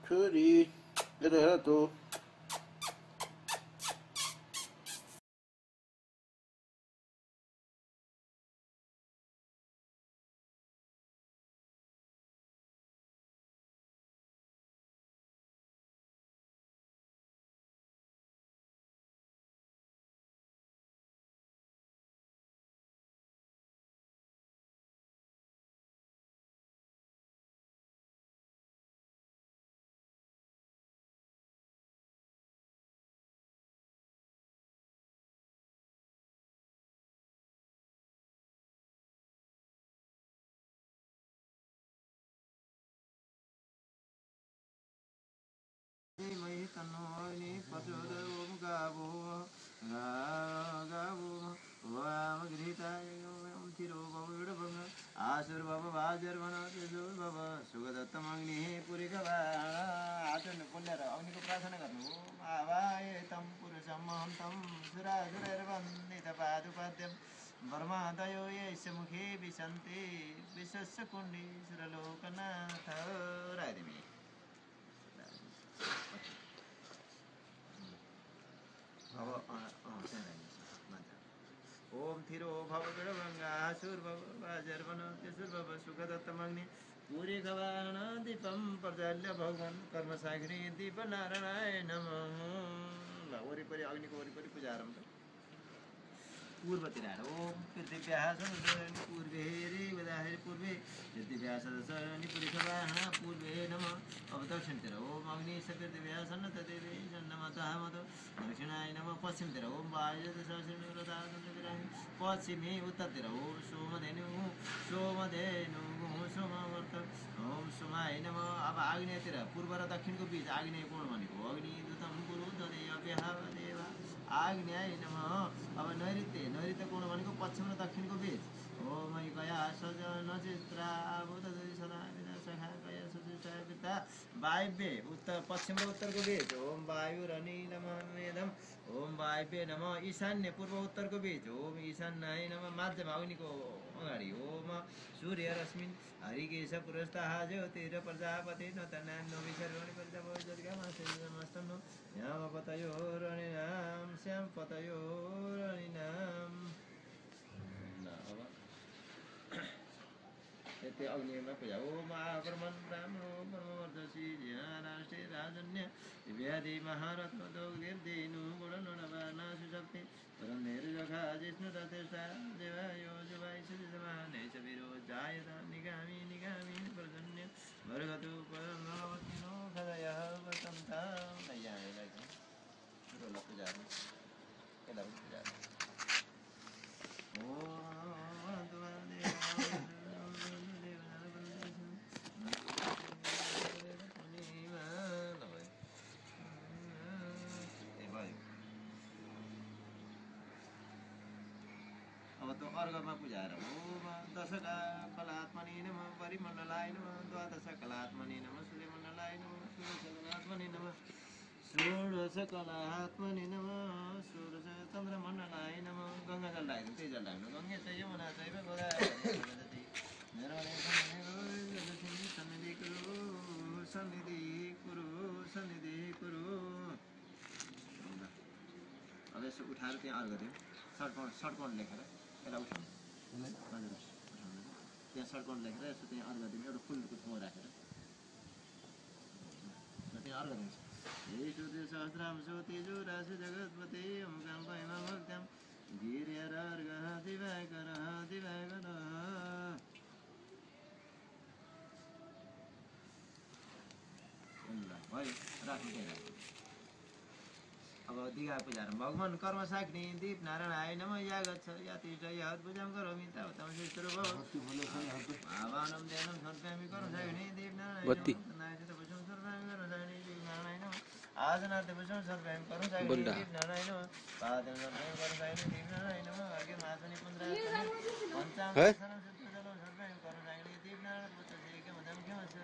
Curry. Gerato. मयि तन्नो अग्नि प्रचोदयात् ओम गावो गावो वामगृहीताय ओम थिरो भवविडभंग आशुर्भव वाजर्वणतेजोर्भव सुगदत्तमग्निः पुरिकवाण आचरण पुण्य र अग्निको प्रार्थना गर्नु ओम आवाय तं पुरुषं महन्तं सुरासुरैर्वन्दित पादुपद्यं ब्रह्मादयो यस्य मुखे विशन्ति विश्वस्य कुण्डी सुरलोकनाथ राधिमे ओम थिरो भवगणभंगा सुरभव वाजर्वण सुरभव सुखदत्तमग्नि पूरी गवाण दीपम प्रज्वल्य भगवान कर्मसागिनी दीप नारायणाय नमः वरिपरि अग्निको वरिपरि पूजा आरम्भ पूर्वतिर ओम पृथिव्याः सदसरणी पूर्वे रे वदाहरि पूर्वे पृथिव्याः सदसरणी पुरिखवाहना पूर्वे नमः अब दक्षिणतिर ओम अग्नि पृथिव्याः सन्नत देवे सन्नमतः मत दक्षिणाय नमः पश्चिमतिर ओम वायुद सहस्रनि व्रतादन्तविरामि पश्चिमे उत्तरतिर ओम सोमधेनु सोमवर्त ओम सोमाय नमः अब आग्नेयतिर पूर्व र दक्षिणको बीच आग्नेय कोण भनेको अग्निदूतं कुरु तदेव देवा आग्नेय नमः अब नैऋत्य कोण भनेको पश्चिम र दक्षिणको बीच ओम गया सजन चित्रा बुध सदा सखा गया सचिता पिता वायव्य उत्तर पश्चिम र उत्तरको बीच ओम वायु र नीलममेदम ओम वायव्य नमः ईशान्य पूर्व उत्तरको बीच ओम ईशान्याय नमः माध्यम अग्निको अगाडि ओम सूर्य रश्मिन हरिकेश पुरस्ताः ज्योतिर प्रजापति नतनान्नो विसर्वणि प्रजापतिर्गमस्तन्नो यामपतयोरणिनाम श्यामपतयोरणिनाम यते अग्निमा पूजा ओम आक्रमण ब्राह्मणो परमवर्धसी ज्ञानाष्टे राजन्य दिव्यादि महारत्न दौर्गेर्देनु गुणनवाना सुशक्ति परमेरुजखा जिष्णुरतेष्टा देवायो जुवाय सुजमाने च वीरो जायता निगामी प्रजन्य वर्गतु परमवतिनो खदयः वसन्ता नयाय लगा रोला पूजा केला पूजा अब तो अर्घमा पूजाएर ओम दशका कलात्मनि नमः परिमण्डलाय नमः द्वादश कलात्मनि नमः सूर्यमण्डलाय नमः सूर्यकलात्मनि नमः षोडश कलात्मनि नमः षोडश चन्द्रमण्डलाय नमः गङ्गा जल लगाइदिनु त्यही जल लाग्नु गङ्गे चाहिँ यमुना चाहिँ गोदावरी सन्निधि कुरु अब यसो उठाएर त्यहाँ अर्घ दिउँ सर्टकाउन्ट लेखेर यसलाई उठाउनु हजुर उठाउनु त्यहाँ सर्टकाउन्ट लेखेर यसो त्यहाँ अर्घ दिनु एउटा फुलको ठाउँ राखेर त्यहाँ अर्घ दिन्छ हे सूर्य सहस्रांशो तेजो राशि जगत्पते अमुकां महिमा भक्त्यां गिर्यर्घः दिवाकरः भयो राख्नु त्यहाँ राख्नु अब दिघा पूजा भगवान कर्म साग्ने दीप नारायणाय नमः या गच्छ या तिष्ठ या पूजां करोमि तावतं शिष्टो भव आवानं ध्यानं समर्पयामि कर्म साग्ने दीप नारायणाय नमः पुष्पं समर्पयामि कर्म साग्ने दीप नारायणाय नमः आसनार्थ पुष्पं समर्पयामि कर्म साग्ने दीप नारायणाय नमः पादं समर्पयामि कर्म साग्ने दीप नारायणाय नमः अर्घ्यं आसने पुन्द्रासने पञ्चामृतं शुद्धजलं समर्पयामि कर्म साग्ने दीप नारायणाय पुत्रसेकं दमख्यमस्य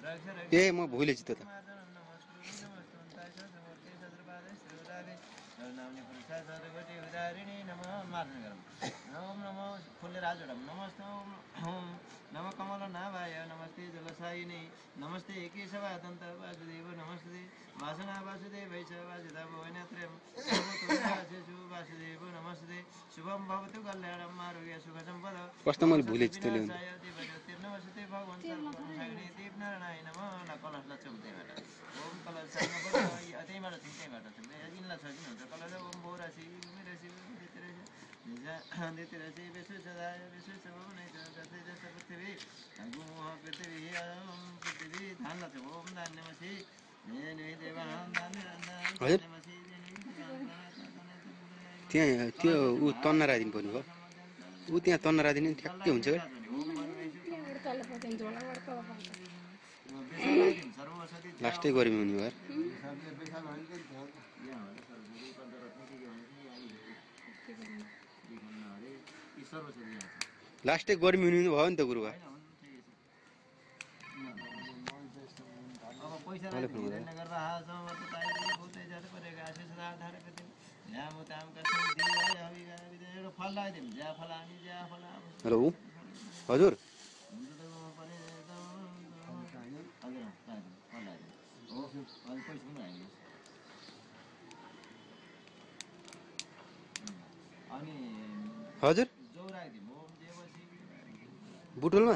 रक्ष ए म भुलेछु त नमस्कृतं नमस्कृताय सद्मूर्ते सद्रपादे श्रीराधे नामने पुरुषा सरस्वती उदारिणी नमः मार्जन गरम ओम नमो फुल्ले राजोडम नमस्ते ओम नमः कमल नाभाय नमस्ते जलसायिने नमस्ते केशवादन्त वासुदेव नमस्ते वासना वासुदेव वैश वासुदेव वैनत्रयम सर्वतोषु वासुदेव नमस्ते शुभम भवतु कल्याणम आरोग्य सुख सम्पद कस्तो मैले भुलेछु त्यसले नमस्ते भगवान सर्वसायिने देव नारायण नमः कलश लक्ष्म त्यहीबाट ओम कलश त्यहीबाट त्यहीबाट यिनलाई छ किन हुन्छ कलश ओम भोरासी मेरासी देतिरासी विश्व सदाय विश्व सबनै जस्तै जस्तो पृथ्वी गुह पृथ्वी पृथ्वी धान लाग्छ ओम धान्यमसी त्यहाँ त्यो ऊ तन्ना रादिनु पर्ने भयो ऊ त्यहाँ तन्ना रादिने ठ्याक्कै हुन्छ लास्टै गर्मी हुने भयो लास्टै गर्मी हुने भयो नि त गुरुबा हेलो हजुर हजुर बुटोलमा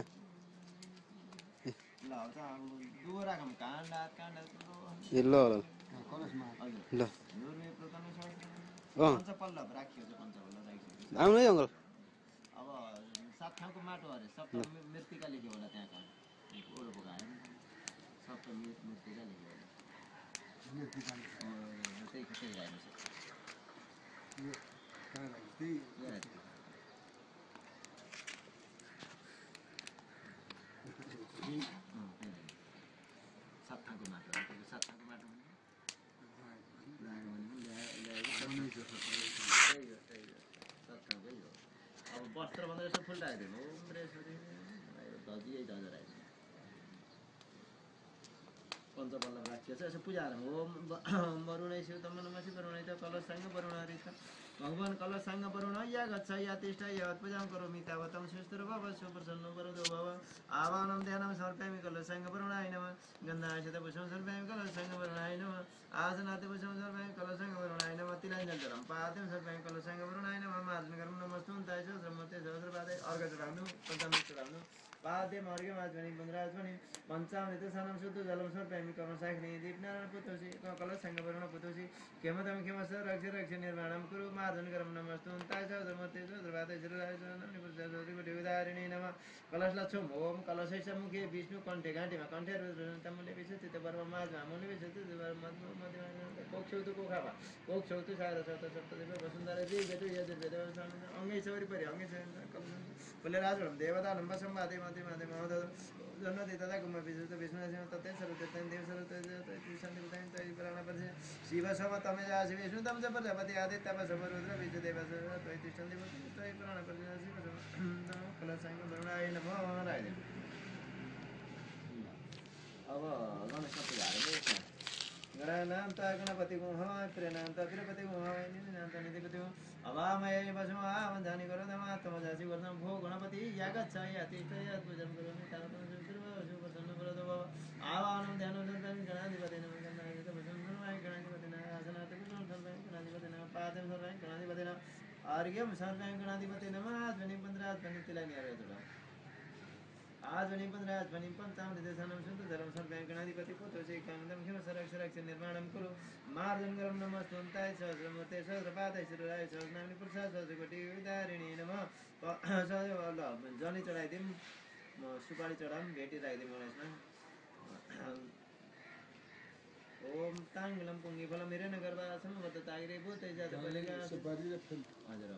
ए ल ल ल आउनु है अङ्कल अब सात ठाउँको माटो अरे सब मृत्तिका लेख्यो होला त्यहाँ ओडोको गाडी सब मृत्तिका लेख्यो होला त्यही त्यही गाडी सात ठाउँको माटो सात ठाउँको माटो अब वस्त्र भन्दा यसो फुल्टाइदियो पञ्चपल्लव राखिएको छ यसो पूजाहरू ओम वरुणै शिव तम नमसि वरुणै त कलशाङ्ग वरुण हरित भगवान कलशाङ्ग वरुण या गच्छ या तिष्ठ या पूजां करोमि तावतं सुस्थिर भव सुप्रसन्न वरदो भव आवाहनं ध्यानं समर्पयामि कलशाङ्ग वरुणाय नमः गन्धाक्षत पुष्पं समर्पयामि कलशाङ्ग वरुणाय नमः आसनात् पुष्पं समर्पयामि कलशाङ्ग वरुणाय नमः तिलाञ्जलं पाद्यं समर्पयामि कलशाङ्ग वरुणाय नमः मार्जनकरं नमस्तुन्ताय सहस्रमूर्ते सहस्रपादे अर्घ चढाउनु पञ्चामृत चढाउनु पाद्यम अर्घ्यमाचमनि पुनराचमनि पञ्चामृत स्नानं शुद्ध जलं समर्पयामि कर्मसाक्षिणे दीपनारायण पुतोषि कलशाङ्ग वरुण पुतोषि क्षमतं क्षमस्व रक्ष रक्ष निर्माणं कुरु मार्जनकरं नमस्तुन्ताय सहस्रमूर्ते सहस्रपादे श्रीराजोरिवटे उदाहरिणे नमः कलश लक्ष्म ओम कलशैष मुखे विष्णु कण्ठे घाँटीमा कण्ठे तमुले विशेषित पर्व माझमा मुले विशेषित कोक्षौतु कोखामा कोक्षौतु सार सप्त सप्तदेव वसुन्धरा जे वेद यजुर्वेद अङ्गै छ वरिपरि अङ्गै छ फुले राजोडम देवदानं वसम्वादे मते माते महोद जन्मदे तदा कुम विशुद्ध विष्णु तत्ते सर्वतत्ते देव सर्वतत्ते शान्ति बताएं तै प्राण पर शिव सम तमे जा शिव विष्णु तम से प्रजापति आदित्य तप सब रुद्र विष्णु देव सर्व तै तिष्ठन्ति तै प्राण पर शिव सम कलशाङ्ग वरुणाय नमः नारायण अब गणेश पूजाहरु गणानान्त गणपति गुहाय प्रेनान्त प्रेपति गुहाय निनान्त निधिपति अवामय वसुमावन्धानि करोदमात्मजासि वर्धनं भो गणपति यागच्छ यातिष्ठ यत्पूजं करोमि तावतं सुप्रसन्न वरदो भव आवाहनं ध्यानं सन्तं गणाधिपति नमः गणाधिपति भजनं सर्वाय गणाधिपति नमः आसनात् कुशलं सर्वाय गणाधिपति नमः पादं सर्वाय गणाधिपति नमः आर्घ्यं सर्वाय गणाधिपति नमः ध्वनि पन्द्राध्वनि तिलानि अर्घ्यतुला आध्वनि पन्द्राध्वनि पञ्चामृते स्नानं शुद्ध जलं सर्वाय गणाधिपति पुतोषि कामदं क्षमसरक्षरक्ष निर्माणं कुरु मार्जनकरं नमस्तुन्ताय सहस्रमूर्ते सहस्रपादाय श्रीराय सहस्रनाम्नि पुरुषा सहस्रकोटि उदाहरिणे नमः जनी चढाइदिउँ म सुपारी चढाउँ भेटी राखिदिउँ गणेशमा ओम ताङ्गलं पुङ्गिफलं हिरण्यगर्भासं वदतागिरे भूतै जातफलिका हजुर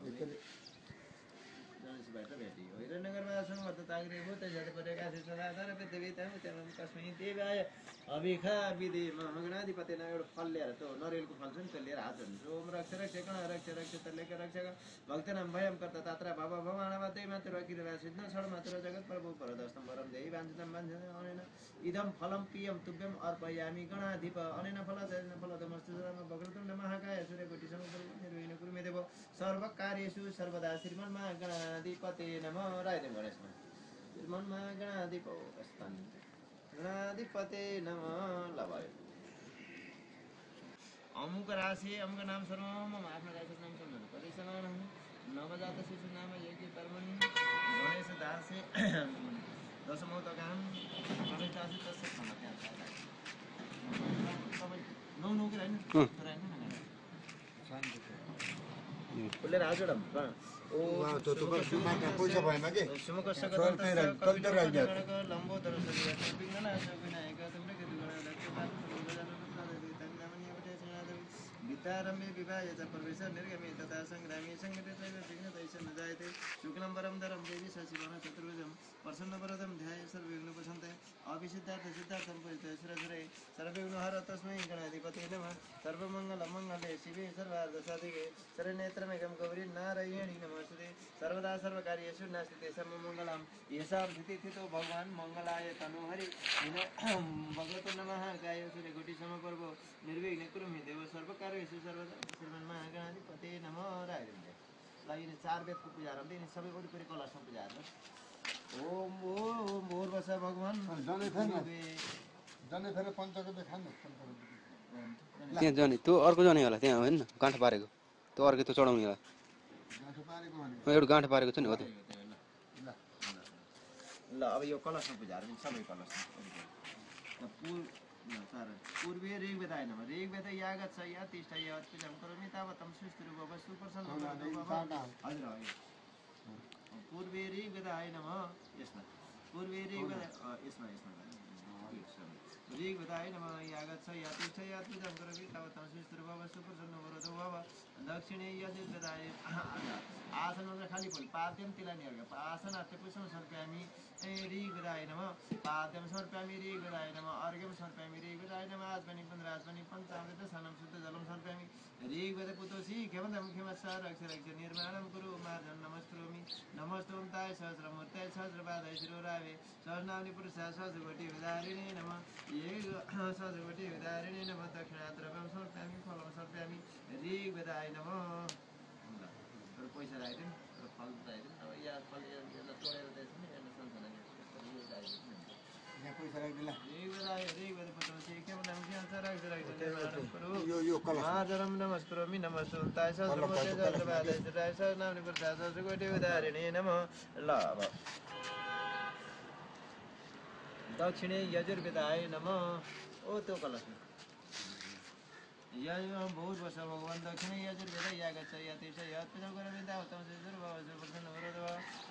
भेटी हिरण्यगर्भासं वदतागिरे भूतै जातफलिका सदाधार पृथ्वी तम तम कस्मै देवाय अभिखा विधि गणाधिपतिना एउटा फल ल्याएर त्यो नरियलको फल छ नि त्यो लिएर हात जोड्नु ओम रक्ष रक्ष गण रक्ष रक्ष तल्लेख रक्षक भक्तनाम भयम कर्ता तात्र भव भवानवते मातृ किरण सिद्ध छड मातृ जगत प्रभु परदस्तम वरम देहि वाञ्छितम वाञ्छितम अनेन इदम फलम प्रियम तुभ्यम अर्पयामि गणाधिप अनेन फलदनेन फलदमस्तु सर्वं वक्रतुण्ड महाकाय सूर्यकोटि समप्रभ निर्विघ्नं कुरु मे देव सर्वकार्येषु सर्वदा श्रीमन्मा गणाधिपते नमः रायदेव गणेशमा श्रीमन्मा गणाधिपो अस्तान गणाधिपते नमः ल भयो अमुक राशि अमुक नाम सर्वम आफ्नो राशिको नाम सम्झनु परिसमान नवजात शिशु नाम यज्ञ कर्मणि गणेश दासे दशमौत काम गणेश दासे तस्य क्षमा त्यहाँ नौ नौ के उसले राजोडम ओ तो पैसा भएन कि सुमकर्षक लम्बोदर विघ्ननाश विनायक तम्रक विद्यारम्भे विवाहयत प्रवेश निर्गमे तथा संग्रामे संघटित विघ्नतैष न जायते शुक्लं वरं धरं देवी शशिवर्ण चतुर्भुजं प्रसन्नवरदं ध्याये सर्वविघ्नोपशान्तये अभिसिद्धार्थ सिद्धार्थं परितये सुरसुरे सर्वविघ्नहर तस्मै गणाधिपते नमः सर्वमङ्गलमङ्गले शिवे सर्वार्धसाधिके शरण्येत्रमेकं गौरी नारायणी नमस्ते सर्वदा सर्वकार्येषु नास्ति सर्वमङ्गलं येषां स्थितितो भगवान् मङ्गलाय तनोहरि भगवतो नमः गाय सूर्यकोटि समपर्व निर्विघ्न कुरु मे देव सर्वकार्येषु सर्वदा श्रीमन्महागणाधिपते नमः रायदेव ल यिनी 4 वेदको पूजा गर्दै यिनी सबै वरिपरि कलशमा पूजा गर्नु ओम ओम भूर्भुवः भगवान् जने फेरि पञ्चको खानु त्यहाँ जने त्यो अर्को जने होला त्यहाँ होइन गाँठ पारेको त्यो अर्को त्यो चढाउने होला एउटा गाँठ पारेको छ नि हो त्यो ल अब यो कलशमा पूजा गर्नु सबै कलशमा पूर्वे ऋग्वेदाय नमः ऋग्वेद यागच्छ या तिष्ठ या पूजां करोमि तावतं सुष्ठुः भव सुप्रसन्नो भव हजुर पूर्वे ऋग्वेदाय नमः यसमा पूर्वे ऋग्वेद यसमा ऋग्वेदाय नमः यागच्छ या तिष्ठ या पूजां करोमि तावतं सुष्ठुः भव सुप्रसन्नो भव दक्षिणे यजुर्वेदाय आसनमा खाली बोल पाद्यं तिलानि अर्घ आसन अर्थे पुष्पं समर्पयामि ऋग्वेदाय नमः पाद्यं समर्पयामि ऋग्वेदाय नमः अर्घ्यं समर्पयामि ऋग्वेदाय नमः आत्मनि पुनरात्मनि पञ्चामृत स्नानं शुद्ध जलं समर्पयामि ऋग्वेद पुतोषि खेमदं खेमस्स रक्ष रक्ष निर्माणं कुरु मार्जं नमस्करोमि नमस्तोन्ताय सहस्रमूर्तये सहस्रपादाय शिरोरावे सहस्रनाम्नि पुरुषाय सहस्रकोटि विदारिणे नमः सहस्रकोटि विदारिणे नमः दक्षिणाद्रव्यं समर्पयामि फलं समर्पयामि ऋग्वेदाय नमः पैसा राखिदिउँ र फल राखिदिउँ अब यहाँ फल यसलाई तोडेर दिएछ नि यसलाई सन्तान मार्जनं नमस्करोमि नमस्तोन्ताय सहस्रमूर्तये सहस्रपादाय शिरोरावे सहस्रनाम्नि पुरुषाय सहस्रकोटि विदारिणे नमः ल अब दक्षिणे यजुर्वेदाय नमः ओ त्यो कलशमा यज्ञं भूर्भुवः भगवान् दक्षिणे यजुर्वेद यागच्छ यतिष्ठ यत्पूजां करोमि तावतं सुप्रसन्नो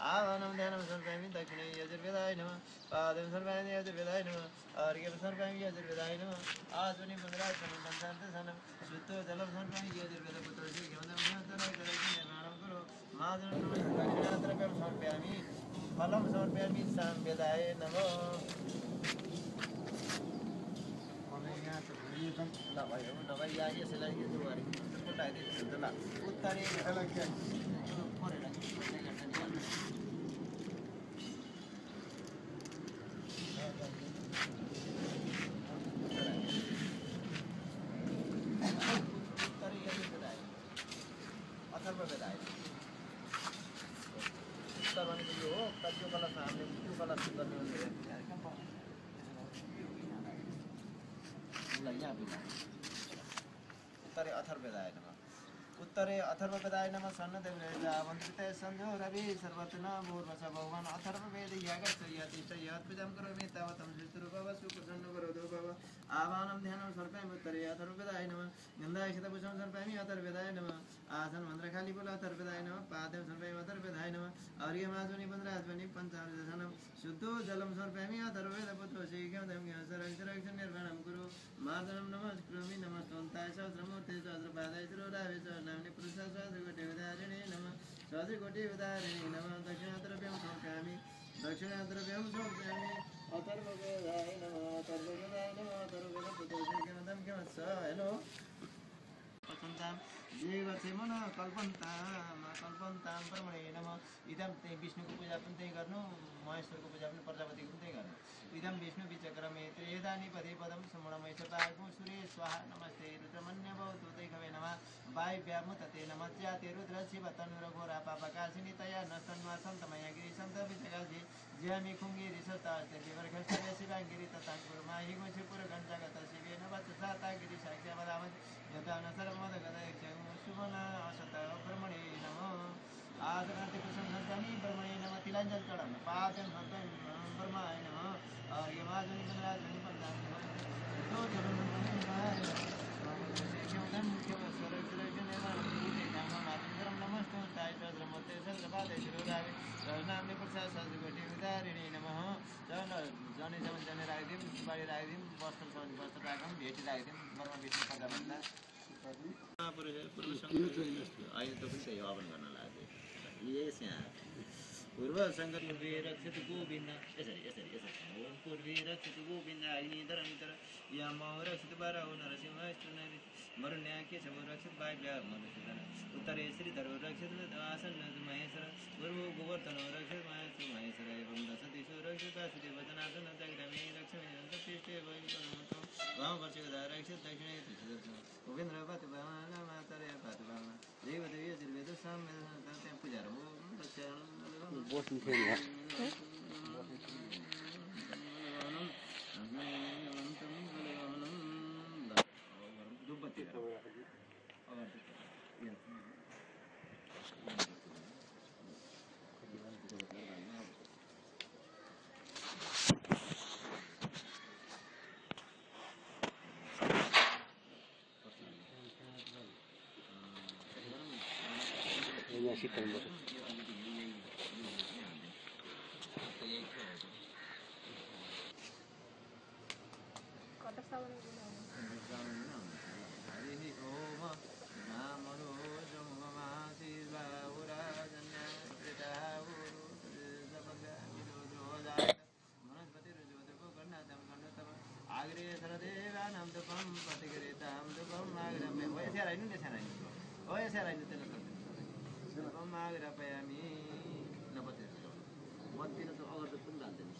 आवाहनं ध्यानं समर्पयामि दक्षिणे यजुर्वेदाय नमः पादं समर्पयामि यजुर्वेदाय नमः अर्घ्यं समर्पयामि यजुर्वेदाय नमः आत्मनि पुनरात्मनि पञ्चामृतं शुद्धो जलं समर्पयामि यजुर्वेदपुत्रोषि खेमदं निर्माणं कुरु मार्जनं दक्षिणाद्रव्यं समर्पयामि फलं समर्पयामि सामवेदाय नमः ल भयो नभए यहाँ यसैलाई यो दुवारी लगाइदिन्छ ल उत्तरे अथर्ववेदाय उत्तर भनेको यो हो कतिको कलशमा हामीले त्यो कलश गर्ने उत्तरे अथर्ववेदाय नमः उत्तरे अथर्ववेदाय नमः सन्नदेववन्दिते सन्ध्यो रवि सर्वत्र न भूर्भुवः भगवान् अथर्ववेद यागच्छ यतिष्ठ यत्पूजां करोमि तावतं सुष्ठुः भव सुप्रसन्नो भव आवाहनं ध्यानं समर्पयामि उत्तरे अथर्ववेदाय नमः गन्धाक्षतपुष्पं समर्पयामि अथर्ववेदाय नमः आसन मन्त्रखाली बोल अथर्ववेदाय नमः पाद्यं समर्पयामि अथर्ववेदाय नमः अर्घ्यमात्मनि पुनरात्मनि पञ्चामृतस्नानं शुद्धो जलं समर्पयामि अथर्ववेदपुत्रोषि खेमदं खेमस्स निर्माणं कुरु मार्जनं नमस्करोमि नमस्तोन्ताय सहस्रमूर्तये सहस्रपादाय शिरोरावे सहस्रनाम्नि पुरुषाय सहस्रकोटि विदारिणे नमः सहस्रकोटि विदारिणे नमः दक्षिणाद्रव्यं समर्पयामि अथर्ववेदाय नमः अथर्ववेदाय नमः अथर्ववेदपुत्रं किं स हेलो पचन्तां जीवसेमन कल्पन्तां परमणे नमः इदं त्यही विष्णुको पूजा पनि त्यही गर्नु महेश्वरको पूजा पनि प्रजापतिको पनि त्यही गर्नु इदं विष्णु विचक्रमे त्रियदानिपदे पदं समूढमैष पागो सूर्य स्वाहा नमस्ते रुद्रमन्य भवतु तैकवे नमः वायुव्यामुतते नमः ज्याते रुद्र शिव तनुरघोरा पापकाशिनी तया नस्तन्वा सन्तमया गिरि सन्त विचकाशि ज्यामि खुङ्गिरि सतास्ते विवर्घस्तरे शिवाङ्गिरि तथाङ्कुर्माहि गुंशिपुर घण्टागत शिवेन वत्ससाता गिरि साक्ष्य वदामि यथा न सर्वमदगदयक्षं सुमना असत ब्रह्मणे नमः आदरान्ते कुसुमहस्तानि ब्रह्मणे नमः तिलाञ्जल चढाउन पादं हस्तं ब्रह्माय नमः अर्घ्यमाजनि मन्द्राजनि पन्दानि जने जमन जने राखिदिउँ बाढी राखिदिउँ वस्त्र छ भने वस्त्र राखौँ भेटी राखिदिउँ ब्रह्म विष्णु पदभन्दा अहिले त पनि त्यही हवन गर्न लाग्यो यस यहाँ पूर्व सङ्गत पूर्वे रक्षित गोविन्द यसरी यसरी यसरी ओम पूर्वे रक्षित गोविन्द अग्निधर निधर यमो रक्षित बारौ नरसिंह स्तुनरि मरुण्या केशव रक्षित वायव्य मधुसूदन उत्तरे श्रीधर रक्षित आसन्न महेश्वर पूर्व गोवर्धन रक्षित महेश्वर एवं दश दिशो रक्षित वासुदेव जनार्दन जगदमे लक्ष्मी पृष्ठे वैकुण्ठम वामवर्षिकदा रक्षित दक्षिणे गोविन्द्र पातुभावन मातरे पातुभावन देवदेवी यजुर्वेद सामवेद त्यहाँ पूजा हो बोस्नु थियो नि यहाँ शीतल बोतल हरि ओम नामरो आग्रे सरदेवानां दुःखं प्रतिगृहीतां दुःखम् आग्रह्य वयस्यारायनु देशारायनु वयस्यारायनु तेन दुःखम् आग्रहयामि नपते मतिर त अगर त पनि जान्दैन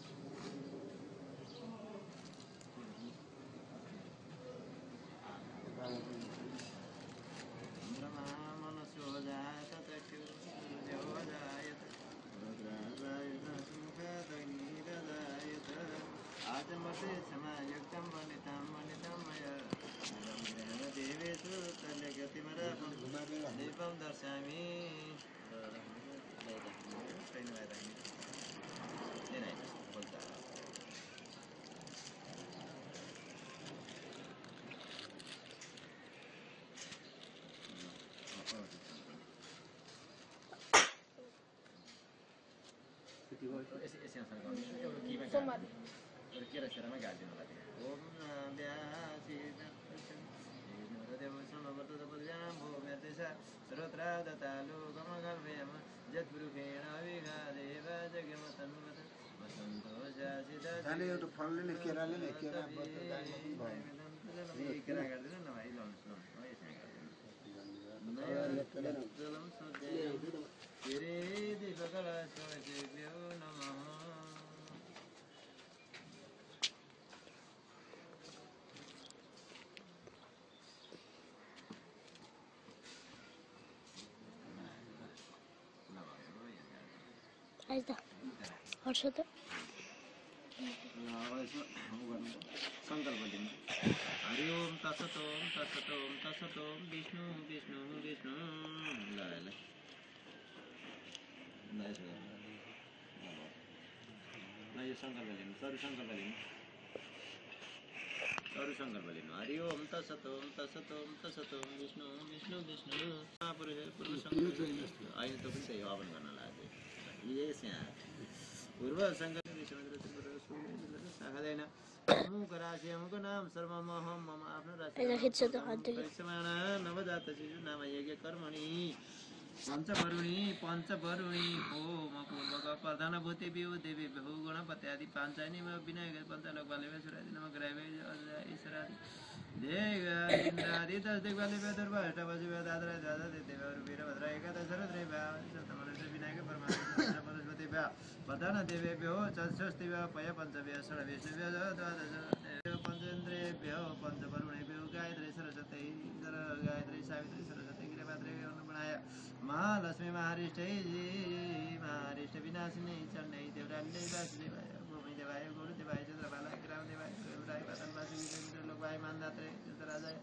ब्रह्मा मनसो जात तक्षुर्देवजायत रुद्राजायत मुखदग्निरजायत आचमते समायुक्तं वनितां मया देवेषु तल्यगतिमरपं दीपं दर्शयामि ओम सर्वत्र दत्तालु गमगल्भयम जत्पुरुषेण विघादेव जगमतन्वत वसन्तो जासिदा जाने एउटा फलले नै केराले नै केरा बत्तर केरा गर्दैन न भाइ लाउनुस् ल जलम सदे तेरे दिवकला सोजेभ्यो नमः Ahí está. Ahorita. संकल्प लिनु हरि ओम तत्सत ओम तत्सत ओम तत्सत ओम विष्णु विष्णु विष्णु ल यो संकल्प लिनु सरू संकल्प लिनु हरि ओम तत्सत ओम तत्सत ओम तत्सत ओम विष्णु विष्णु विष्णु पूर्व संकल्प अहिले त पनि त्यही हवन गर्न लाग्यो यस यहाँ पूर्व संकल्प साखदैन अमुक राशि अमुक नाम सर्वमहम मम आफ्नो राशि नवजात शिशु नाम यज्ञ कर्मणि पंचवरुणी ओम पूर्वक प्रधानभूतेभ्यो देवेभ्यो गणपत्यादि पाञ्चायनी विनायक पञ्चालोक बालेश्वरादि नमः ग्रहवे ईश्वरादि देवादि दश दिग्बालेभ्यो दुर्वाष्टवशुभ्यो दादरा दादा देवो वीरभद्र एकादश रुद्रेभ्यो सप्तमरुद्र विनायक परमात्मा पशुपतिभ्यो प्रधान देवेभ्यो चतुष्टयभ्यो पय पञ्चभ्यो षड्विष्णुभ्यो द्वादश पंचेन्द्रियभ्यो पंचवरुणेभ्यो गायत्री सरस्वती गायत्री सावित्री सरस्वती गिरिपात्रे अनुगुणाय महालक्ष्मी महारिष्टै महारिष्ट विनाशिनी चण्डै देवराल्यै वासुदेवाय भूमिदेवाय गुरुदेवाय चन्द्रबालाय ग्रामदेवाय गुरुराय पातलवासी लोकवाय मान्दात्रे चन्द्रराजाय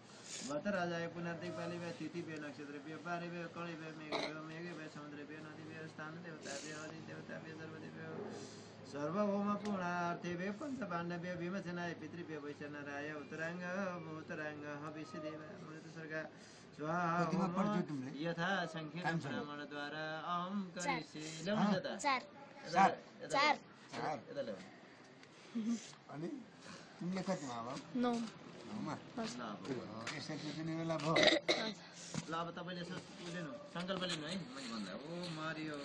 भट्टराजाय पुनर्दिक्पालिभ्य तिथिभ्यो नक्षत्रेभ्यो पारेभ्यो कणिभ्यो मेघेभ्यो समुद्रेभ्यो नदीभ्यो स्थानदेवताभ्यो अधिदेवताभ्यो सर्वदेभ्यो सर्वभौम पूर्णार्थेभ्यो पञ्चपाण्डव्यो भीमसेनाय पितृभ्यो वैश्वनराय उत्तरांग हविष्यदेव मृतसर्ग स्वाहा यथा संख्येन ब्राह्मणद्वारा अहं करिष्ये लवणता चार अनि तिमीले कति मामा नौ यसरी पनि बेला भयो ल अब तपाईँले यसो लिनु सङ्कल्प लिनु है मैले भन्दा ओ मारियो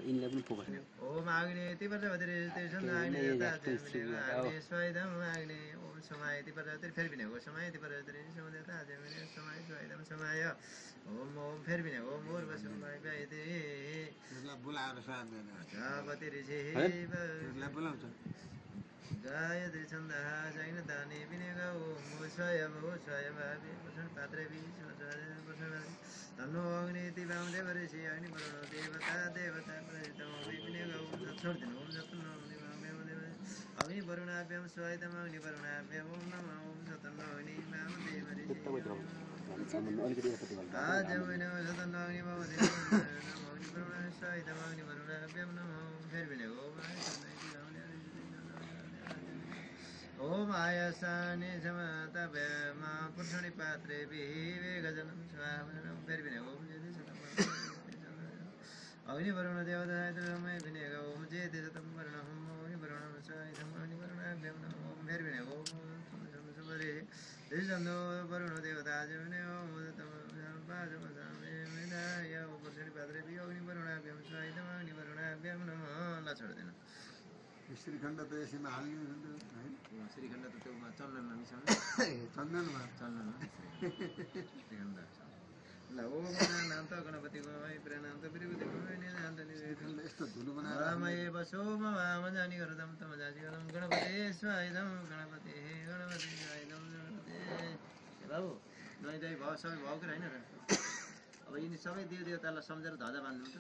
यिनलाई पनि फोकस ओम आग्नेयति प्रजापतिर्ते सन्धाग्ने आग्ने स्वाइदम आग्ने ओम समायति प्रजापतिर फेरि पनि हो समायति प्रजापतिर समुदेता आजमिने समाय स्वाइदम समाय ओम ओम फेरि पनि हो मोर बसुमाय गायति त्यसलाई बोलाएर साध्दैन प्रजापति ऋषि त्यसलाई बोलाउँछ गायत्री छन्दः जैन दाने विनियोग ओम स्वयं भावे वसन पात्रे वसन तन्नो अग्निति वामदेव ऋषि अग्नि वरुण देवता प्रजितम विनियोग ओम छोड्दिनु ओम जतन्नो अग्नि वामदेव अग्नि वरुणाभ्यं स्वायतम अग्नि वरुणाभ्यं ओम नमः ओम जतन्नो अग्नि वामदेव ऋषि आज विनो जतन्नो अग्नि वामदेव नमः अग्नि वरुण स्वायतम अग्नि वरुणाभ्यं नमः ओम फेरि पनि ओम ओम आयसाने समतभ्य मा पुरुषणि पात्रे विवेकजनं स्वामनं फेरि पनि ओम जेति शतं अग्नि वरुण देवताय तमय विनेग ओम जेति शतं वर्णं अग्नि वरुणं स्वायतं अग्नि वरुणाभ्यं नमः ओम फेरि पनि ओम सुमरे ऋषन्दो वरुण देवता जने ओम तम पाजमसामे मेदाय पुरुषणि पात्रे अग्नि वरुणाभ्यं स्वायतं अग्नि वरुणाभ्यं नमः ल छोड्दिनु श्रीखण्ड त यसैमा हाल्नु है श्रीखण्ड त त्यो चन्दनमा मिसाउनु चन्दनमा श्रीखण्ड ल ओम नाम त गणपति गोय प्रणाम त विभूति गोय निनाद निवेदन यस्तो धुलो बनाएर रामये बसो मम जानी गरदम तम जाजी गरम गणपति स्वायदम गणपति स्वायदम गणपति बाबु नय दय भाव सबै भाव के हैन र अब यिनी सबै देव देवतालाई सम्झेर ध्वजा बान्नु त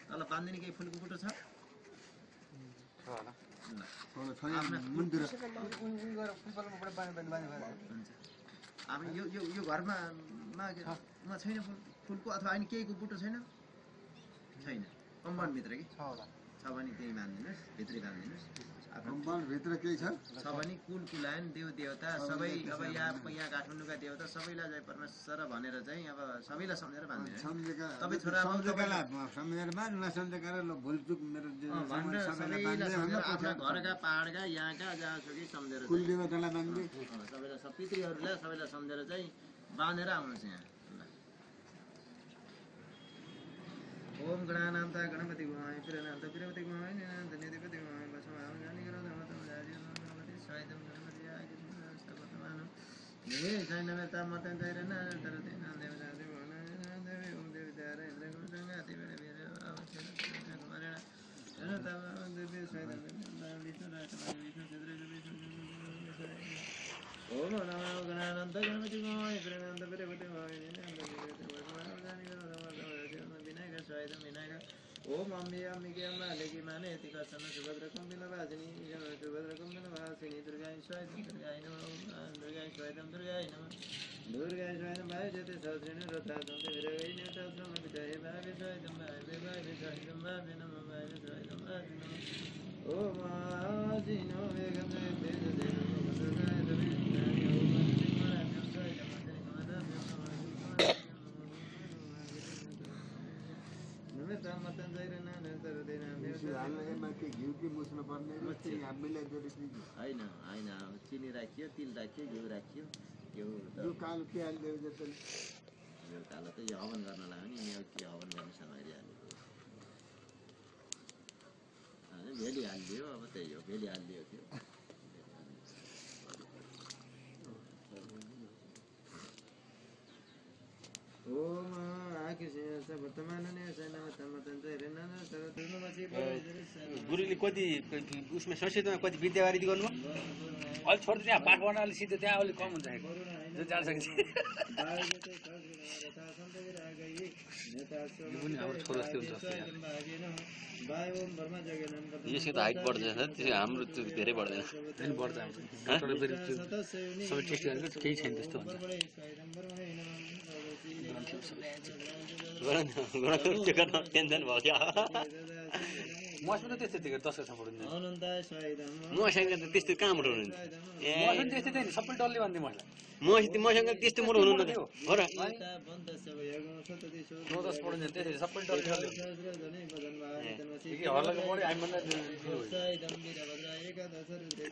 तल बान्दिने केही फुलको बुटो छ मन्दिर अब यो घरमा छैन फुलको अथवा अनि केहीको बुटो छैन कम्पाउन्डभित्र कि छ भने त्यही बाँधिदिनुहोस् भित्रै बाँधिदिनुहोस् कम्पाउन्डभित्र केही छ भने कुल कुलायन देव देवता सबै अब यहाँ काठमाडौँका देवता सबैलाई जय परमेश्वर भनेर चाहिँ अब सबैलाई सम्झेर बाँधिदिनुहोस् तपाईँ छोरा सम्झेर बाँध्नु सम्झेर भुलचुक मेरो आफ्ना घरका पहाडका यहाँका जहाँसुकै सम्झेर कुल देवतालाई बाँध्दै सबैलाई सब पितृहरूलाई सबैलाई सम्झेर चाहिँ बाँधेर आउनुहोस् यहाँ ओम गणानान्त गणपति गुहाय प्रणन्त पिरवति गुहाय निनान्त निधिपति गुहाय बसमाम जानी गरो धमतम जाजी गणपति स्वायतम गणपति आगे स्तवतमान ने जैनमेता मतन दैरन तरते नादेव जाति भवन देवी ओम देवी दारे इंद्र गुण संगाति वेरे वीर अवश्य कुमारेण जनता देवी स्वायतम विष्णु राय विष्णु चंद्र विष्णु ओम नमो गणानान्त गणपति गुहाय प्रणन्त पिरवति गुहाय निनान्त निधिपति बसमाम जानी गरो स्वायतम विनायक ओम अम्बे अम्बिके अम्बालिके मानेति कसन सुभद्रकं बिलवासिनी सुभद्रकं बिलवासिनी दुर्गाय स्वायतम दुर्गाय नमः दुर्गाय स्वायतम दुर्गाय नमः दुर्गाय स्वायतम आयुजते सहस्रेण रथातं विरगैने तत्सम विजय भावे सहितं भावे भावे सहितं भावे नमः भावे सहितं भावे नमः ओम आजिनो वेगं तेज देनो भद्रकाय दविष्णाय ओम सिंहराज्यं सहितं मदरिकमदाभ्यं नमः मतन जैरना नतर देना हाल्नमा के घिउ कि मुस्नु पर्ने हामीले होइन होइन चिनी राखियो तिल राखियो घिउ राखियो घिउ यो कालो के हाल्दै जस्तो यो कालो त यो हवन गर्न लाग्यो नि यहाँ के हवन गर्ने सामग्री हालेको भेली हालिदियो अब त्यही हो भेली हालिदियो त्यो ओम आकृष्ण वर्तमानने गुरुले कति उसमा संस्कृतमा कति विद्यावारिधि गर्नुभयो अलिक छोड्दै त्यहाँ पाठ गर्नाले सिधै त्यहाँ अलिक कम हुन्छ जो जान सक्छ यसको त हाइट बढ्दैन त्यसो हाम्रो त्यो धेरै बढ्दैन बढ्छ सबै टेस्ट गरेको केही छैन त्यस्तो हुन्छ टेन्सन भयो क्या मसँग त त्यस्तै थियो 10 कक्षामा पढ्नु मसँग त त्यस्तो कहाँबाट हुनुहुन्छ मसँग त्यस्तै थियो नि सबै डल्ले भन्थे मसँग त्यस्तो मोटो हुनुहुन्न त हो र 9-10 पढ्नु त्यस्तै सबै डल्ले डल्ले के हर्लाको पढ्यो हामीभन्दा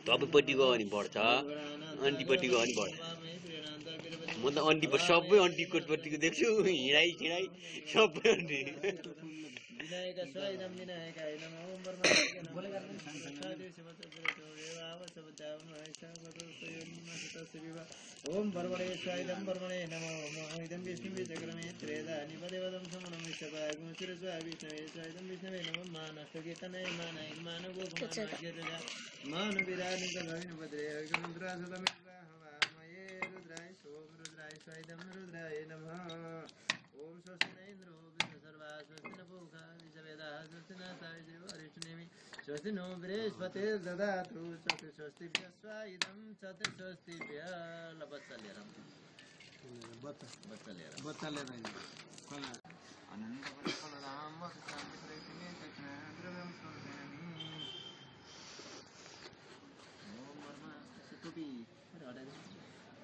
तपाईँपट्टि गयो भने बढ्छ अन्टीपट्टि गयो भने बढ्छ म त अन्टीपट्टि सबै अन्टीकोपट्टिको देख्छु हिँडाइ छिडाइ सबै अन्टी विनायक स्वाइदम विनायकाय नमः ओम ओम बर्मणे स्वाइदम बर्मणे नमः ओम इदं विष्णु विचक्रमे त्रेधा निपदेवदं समनं विश्वपाय गुणचिर स्वाय विष्णवे स्वाइदम विष्णवे नमः मानस्तकीर्तने मानय मानगोपमानगेरजा मानविरानिक भविन भद्रे अग्निद्रासदमे हवामये रुद्राय सोम रुद्राय स्वाइदम रुद्राय नमः ओम स्वस्ति इन्द्रो सर्वा स्वस्ति न पूषा विश्ववेदाः स्वस्ति न सावित्रीः वरिष्ठनेमि स्वस्ति नो बृहस्पतिर्ददातु चतुष्षष्टिभ्यः स्वाइदं चतुष्षष्टिभ्यः बच्चालेर बच्चाले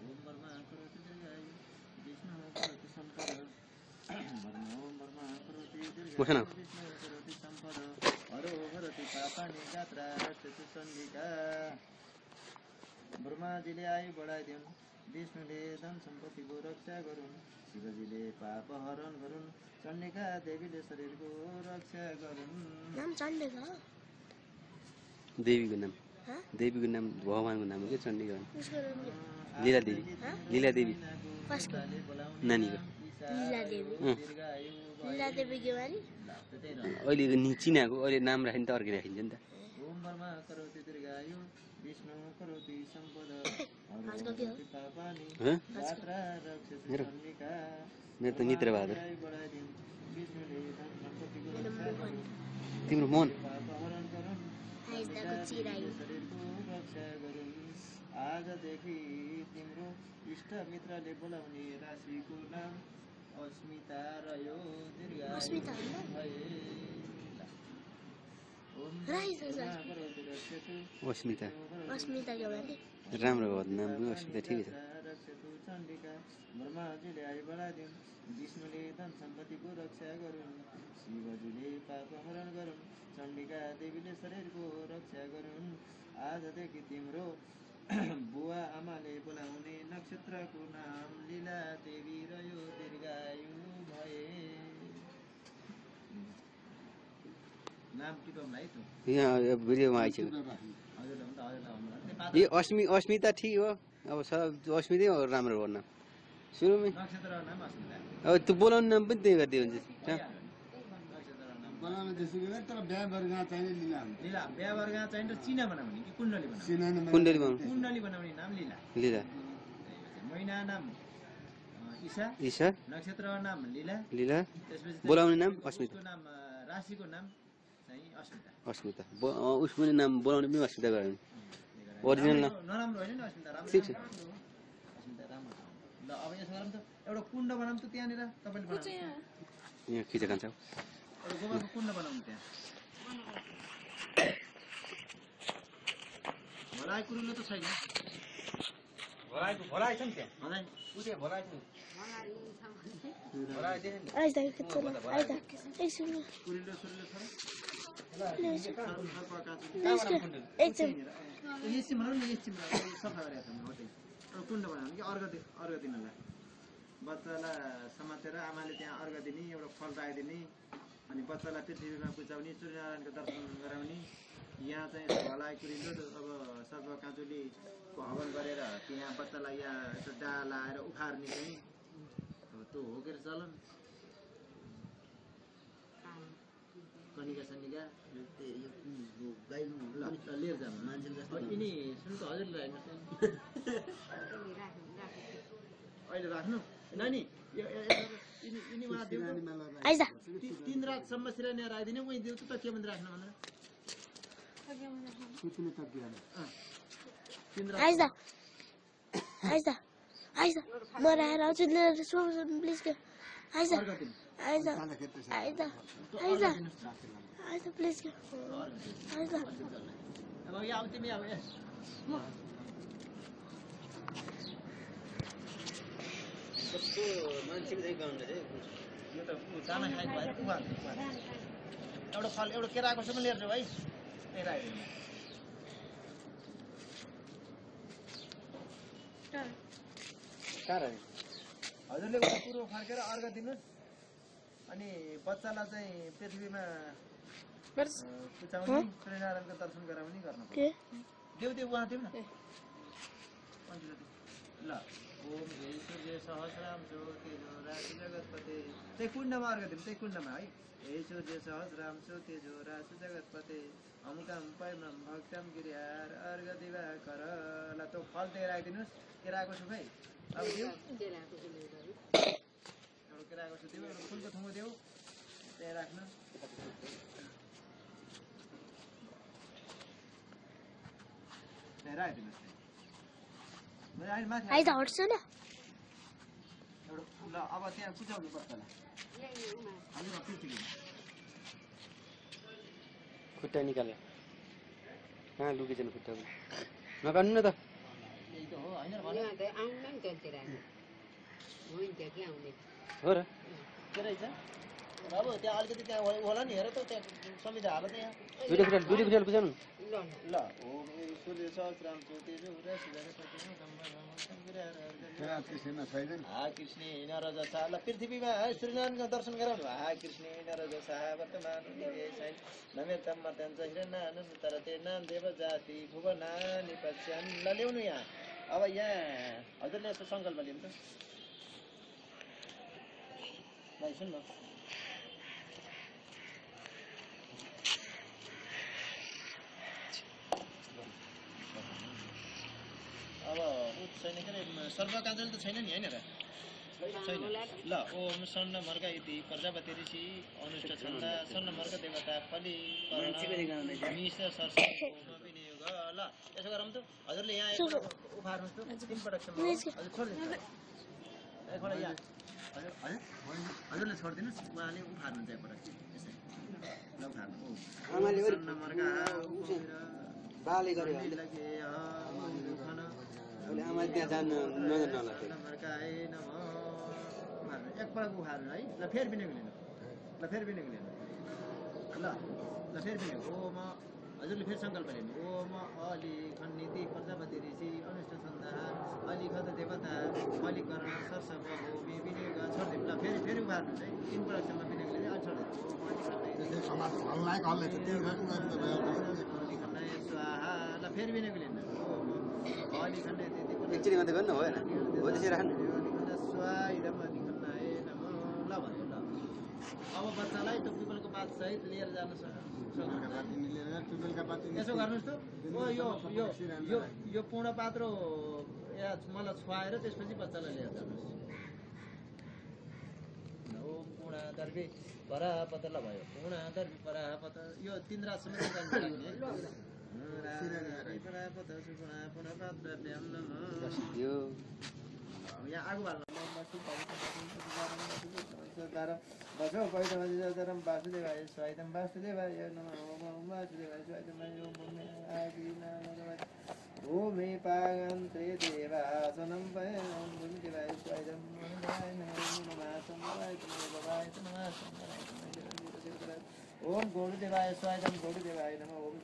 ओम वर्मा करोति दीर्घायु विष्णु करोति संपद वर्णों वर्मा करोति दीर्घायु विष्णु करोति संपद हरो हरति पापानि गात्रा रक्षति संगिका ब्रह्माजीले आयु बढाइदिउन् विष्णुले धन सम्पत्तिको रक्षा गरून् शिवजीले पाप हरण गरून् चण्डिका देवीले शरीरको रक्षा गरून् नाम चण्डिका देवीको नाम भगवानको नाम के चण्डिका उसको नाम लीला देवी कसको नानीको लीला देवी के बारे अहिले चिनाको अहिले नाम राखिन्छ त अर्कै राखिन्छ नि त ओम वर्मा करोति दीर्घायु विष्णु करोति सम्पद आजको के हो पापानि गात्रा रक्षति चण्डिका मेरो त मित्र बहादुर विष्णुले धन सम्पत्तिको तिम्रो मन पाप हरण गरून् आइजको चिराई शरीरको रक्षा गरून् आजदेखि तिम्रो इष्ट मित्रले बोलाउने राशिको नाम अस्मिता रह्यो दीर्घायु अस्मिता होइन भए ओम राई छ करोति रक्षतु अस्मिता अस्मिता के बारे राम्रो भयो नाम पनि अस्मिता ठिकै छ रक्षतु चण्डिका ब्रह्माजीले आयु बढाइदिउन् विष्णुले धन सम्पत्तिको रक्षा गरून् शिवजीले पाप हरण गरून् चण्डिका देवीले शरीरको रक्षा गरून् आजदेखि तिम्रो बुवा आमाले बोलाउने नक्षत्रको नाम लीला देवी रह्यो दीर्घायु भए नाम टिपमलाई त यहाँ भिडियोमा आइसक्यो यो अस्मिता ठिक हो अब अस्मितै हो राम्रो हो नाम सुरुमै नक्षत्र नाम अस्मिता अब त्यो बोलाउने नाम पनि त्यही गरिदियो हुन्छ बनाउन त्यसो तर बिहा वर्ग चाहिने लीला हुन्छ लीला बिहा वर्ग चाहिन्छ चिना बनाउने कि कुण्डली बनाउने कुण्डली बनाउनु कुण्डली बनाउने नाम लीला लीला महिना नाम ईशा ईशा नक्षत्र नाम लीला लीला त्यसपछि बोलाउने नाम अस्मिता नाम राशिको नाम चाहिँ अस्मिता अस्मिता उसको पनि नाम बोलाउने पनि अस्मिता गराउने ओरिजिनल नाम नराम्रो होइन नि अस्मिता राम्रो ठिक छ अस्मिता राम्रो अब यसो गरौँ त एउटा कुण्ड बनाऊँ त त्यहाँनिर तपाईँले बनाउनु यहाँ खिचेर खान्छ एउटा गोबरको कुण्ड बनाउनु त्यहाँ भलाइ कुरिलो त छैन भलाइ छ नि त्यहाँ भलाइ उतै भलाइ छ भलाइ देखेन आइज दाइ खिच्छ ल आइज दा एकछिन कुरिलो सुरिलो छ एकछिन यसि भनौँ न यसि सफा गरेर होटल एउटा कुण्ड बनाउनु कि अर्घ दिनलाई बच्चालाई समातेर आमाले त्यहाँ अर्घ दिने एउटा फल राखिदिने अनि बच्चालाई पृथ्वीमा पुजाउने सूर्यनारायणको दर्शन गराउने यहाँ चाहिँ भलाइ कुरिलो अब सर्व काँचुलीको हवन गरेर त्यहाँ बच्चालाई यहाँ यसो डाला लाएर उखार्ने चाहिँ अब त्यो हो के चलन कनिका सनिका लिएर जानु यिनी सुन त हजुरले अहिले राख्नु नानी यिनी उहाँ देऊ आइज दा 3 रातसम्म सिरानी राखिदिने उही देऊ त के भन्दै राख्नु भनेर आइज दा आइज दा आइज दा म राखेर आउँछु प्लिज के आइज दा आइज दा आइज दा आइज दा आइज दा प्लिज के आइज दा अब यहाँ आऊ तिमी अब कस्तो मान्छेको चाहिँ गाउँदा चाहिँ यो त दाना खाएको भएर एउटा फल एउटा केराको सम्म लिएर जाऊ है त्यही राखिदिनु हजुरले उता पूर्व फर्केर अर्घ दिनुहोस् अनि बच्चालाई चाहिँ पृथ्वीमा पुचाउने सूर्यनारायणको दर्शन गराउने गर्नु देऊ उहाँ देऊ न ल ओम जय सूर्य सहस्राम ज्योति राशि जगतपते त्यही कुण्डमा अर्घ दिनु त्यही कुण्डमा है हे सूर्य सहस्राम ज्योति राशि जगतपते अमुकाम पैमम भक्तम गिरिहार अर्घ दिवाकर ल त्यो फल त्यही राखिदिनुहोस् केराको छु भाइ अब देऊ एउटा केराको छु देऊ एउटा फुलको थुङ्गो देऊ त्यही राख्नु त्यही राखिदिनुहोस् आइज दा हट्छ ल ल अब त्यहाँ पुजाउनु बच्चालाई खुट्टा निकाल्यो कहाँ लुकेछन् खुट्टा नकाट्नु न त यही त हो होइन हो र के रहेछ अब त्यहाँ अलिकति त्यहाँ होला नि हेर त त्यहाँ समिधा हाल त्यहाँ दुईटा खुट्टाले बुझाउनु ल ओम सूर्य सहस्राम ज्योति हा कृष्ण नरजसा ल पृथ्वीमा सूर्यनारायणको दर्शन गराउनु हा कृष्ण नरजसा वर्तमान नमेतम मत्यञ्च हिरण्यन तरते नाम देव जाति भुवनानि पश्यन् ल ल्याउनु यहाँ अब यहाँ हजुरले यस्तो सङ्कल्प लिनु त भाइ सुन्नु अब छैन के अरे सर्वकाञ्चली त छैन नि होइन र छैन ल ओम सन्न मर्ग इति प्रजापति ऋषि अनुष्ठ छन्द सन्न मर्ग देवता फली मिस सरस विनियोग ल यसो गरौँ त हजुरले यहाँ उखार्नुहोस् त 3 पटकसम्म हजुर छोड्दिनु एकपल्ट यहाँ हजुरले छोडिदिनुहोस् उहाँले उखार्नुहुन्छ एकपटक यसै ल उखार्नु सन्न मर्ग बाले गर्यो आमा त्यहाँ जानु नजानु एकपल्ट उखार्नु है ल फेरि पनि लिनु ल फेरि पनि लिनु ल फेरि पनि ओम हजुरले फेरि सङ्कल्प लिनु ओम अलि खण्डिति प्रजापति ऋषि अनुष्ठ छन्द अलिखत देवता अलिकर्ण सरसव भूमि विनियोग छोडिदिनु ल फेरि उखार्नु है 3 पटकसम्म विनियोग लिँदै अलि छोडिदिनु स्वाहा ल फेरि विनियोग लिनु अलि खण्डिति एकचोटि मात्रै गर्नु भएन हो त्यसै राख्नु ल भन्नु ल अब बच्चालाई त्यो पिपलको पात सहित लिएर जानु यसो गर्नुहोस् त यो पूर्ण पात्रो मलाई छुवाएर त्यसपछि बच्चालाई लिएर जानुहोस् ओम पूर्ण दर्बी परापत ल भयो पूर्ण दर्बी परापत यो 3 रातसम्म यहाँ आगो बाल्नु बसो पैदम वासुदेवाय स्वाइदम वासुदेवाय नमः ओम वासुदेवाय स्वाइदम ओम मे पागन्ते देवासनं पयनं गुरुदेवाय स्वाइदम ओम गुरुदेवाय स्वाइदम गुरुदेवाय नमः ओम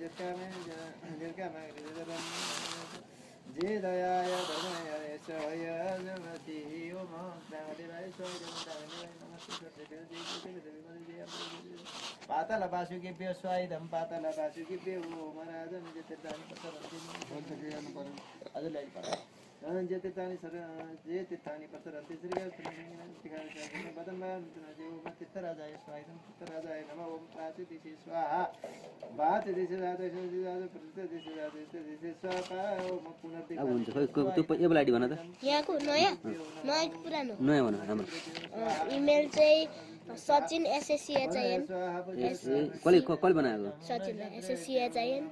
जय दयाय धर्मयाय सहाय जगति ओम देवाय स्वाइदम पाताल वासुकेभ्यो स्वाइदम पाताल वासुकेभ्यो महाराजन जतिर्दानि जतिर्दानि जे तीर्थानि प्रसरन्ति तीर्थराजाय स्वाइदम तीर्थराजाय नमः ओम प्रातिदिशि स्वाहा वातिदिशि स्वाहा ओम पुनर्दिशि अब हुन्छ खै त्यो एबल आइडी भन त यहाँको नयाँ नयाँ कि पुरानो नयाँ भन हाम्रो इमेल चाहिँ सचिन SSCHIN कसले बनाएको सचिन SSCHIN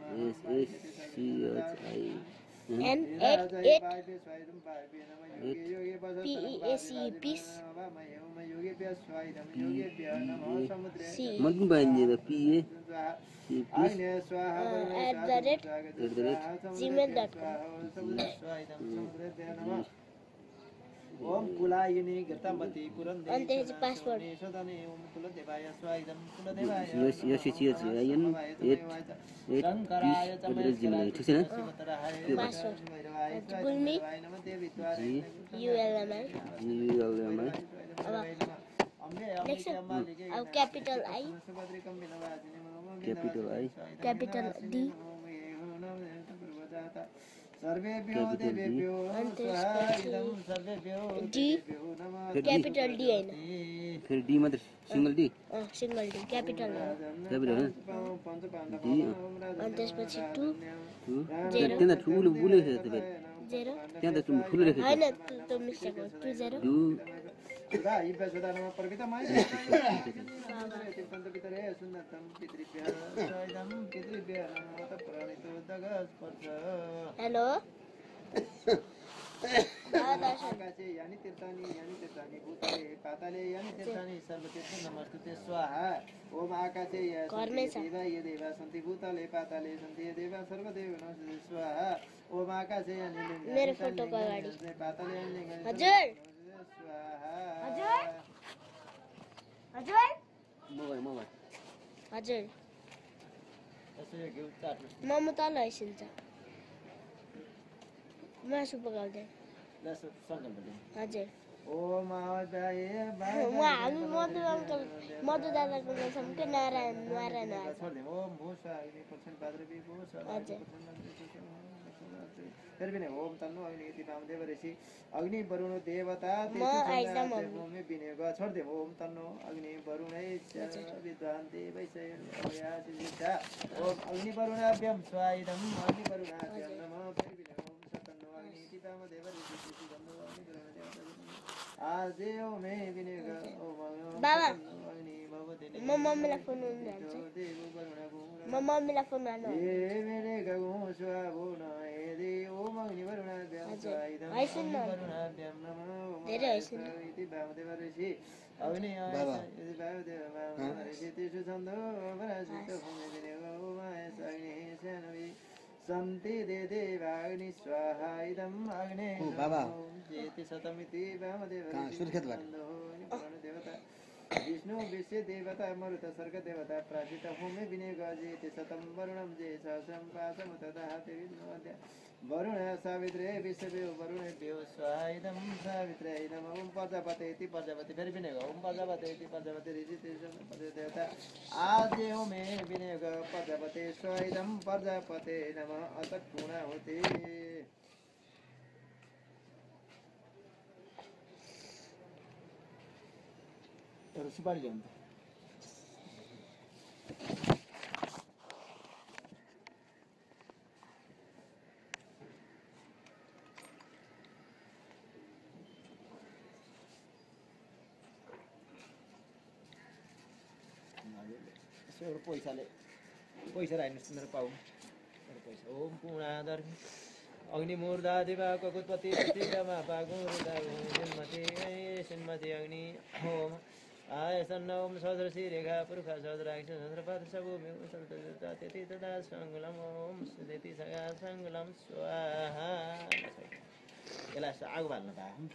SSCHIN PEACE मन पनि बनिदिए त PA @gmail.com ओम कुलायिनी गतमति पुरंदे अन्ते पासवर्ड सदने ओम कुलदेवाय स्वाइदम कुलदेवाय SSCHIN शंकराय तमस्कराय ठिक छैन पासवर्ड गुल्मी ULMI नेक्स्ट अब capital I capital D सर्वेभ्यो देवेभ्यो स्वाइदम सर्वेभ्यो D capital D हैन फेरि D मात्र single D single D capital capital D अनि त्यसपछि 2 त्यहाँ ठुलो बुले छ त फेरि 0 त्यहाँ त ठुलो लेखेको हैन त्यो मिस्टेक हो 20 सुधा इब्बा सुधा नम प्रवितमय तीर्थन्त पितरे सुन्नतम पितृभ्य स्वाइदम पितृभ्य नमः प्राणितो दगस्पर्श हेलो आकाशे यानि तीर्थानि भूतले पाताले यानि तीर्थानि सर्वतीर्थ नमस्तुते स्वाहा ओम आकाशे ये देवा सन्ति भूतले पाताले सन्ति ये देवा सर्वदेव नमस्ते स्वाहा ओम आकाशे यानि मेरो फोटो को अगाडि पाताले यानि हजुर हजुर मोबाइल हजुर यसो घेउ चाट मोमो तल हैसिन्छ मासु पकाउँदै लसो संकल्प दे हजुर ओम आवाय हामी मधु दादाको नाम के नारायण छोड्दे ओम भूषा इने पर्सेन्ट बाद्रबी भूषा हजुर फिर भी नहीं ओम तन्नो अग्नि इति वामदेव ऋषि अग्नि वरुण देवता म आइसम में विनियोग छोड़ दे ओम तन्नो अग्नि वरुण विद्वान देवैसय अयासिता ओम अग्नि वरुणाभ्यं स्वाइदम अग्नि वरुणाभ्यं नमः फिर भी नहीं ओम सतन्नो अग्नि इति वामदेव ऋषि तन्नो अग्नि वरुण देवता आदेव में विनियोग ओम बाबा अग्नि भवते म मम्मीलाई फोन गर्छु देव वरुण म मम्मीलाई फोन गर्नु ए मेरे गगो स्वाभुन हेदे ओम अग्नि वरुणाभ्यं स्वाइदम हैसिन न वरुणाभ्यं नमः धेरै हैसिन इति वामदेव ऋषि अग्नि इति वामदेव ऋषि तेषु छन्दो वराजित भूमि विनियोग ओम अग्नि सेनवि सन्ति दे देवाग्नि स्वाहा इदम् अग्ने बाबा जेति शतमिति वामदेव देवता विष्णु विश्व देवता मरुत सर्ग देवता प्राचित होमे विनियोग जेति शतम वरुणं जे सहस्रं पासम तथा विष्णुद्य वरुण सावित्रे विश्वभ्यो वरुणेभ्यो स्वाइदं सावित्रे नमः ओम प्रजापते इति प्रजापति फिर विनियोग ओम प्रजापते इति प्रजापति ऋषि देवता आद्य होमे विनियोग प्रजापते स्वाइदं प्रजापते नमः अत पूर्णाहुति तर सुपारी ल्याउनु यसो पैसा राख्नुहोस् मेरो पाउ मेरो पैसा ओम पूर्णाधर्मी अग्निमूर्धा दिवा ककुत्पति प्रतिगमा पागुरुदा जन्मति सिन्मति अग्नि ओम आय सन्नोम सदृशी रेखा पुरुखा सदराक्ष सदरपद सबूमि सदता तिथि तदा संगुलम ओम सुदेति सगा संगुलम स्वाहा यसलाई आगो बाल्नु भए हुन्छ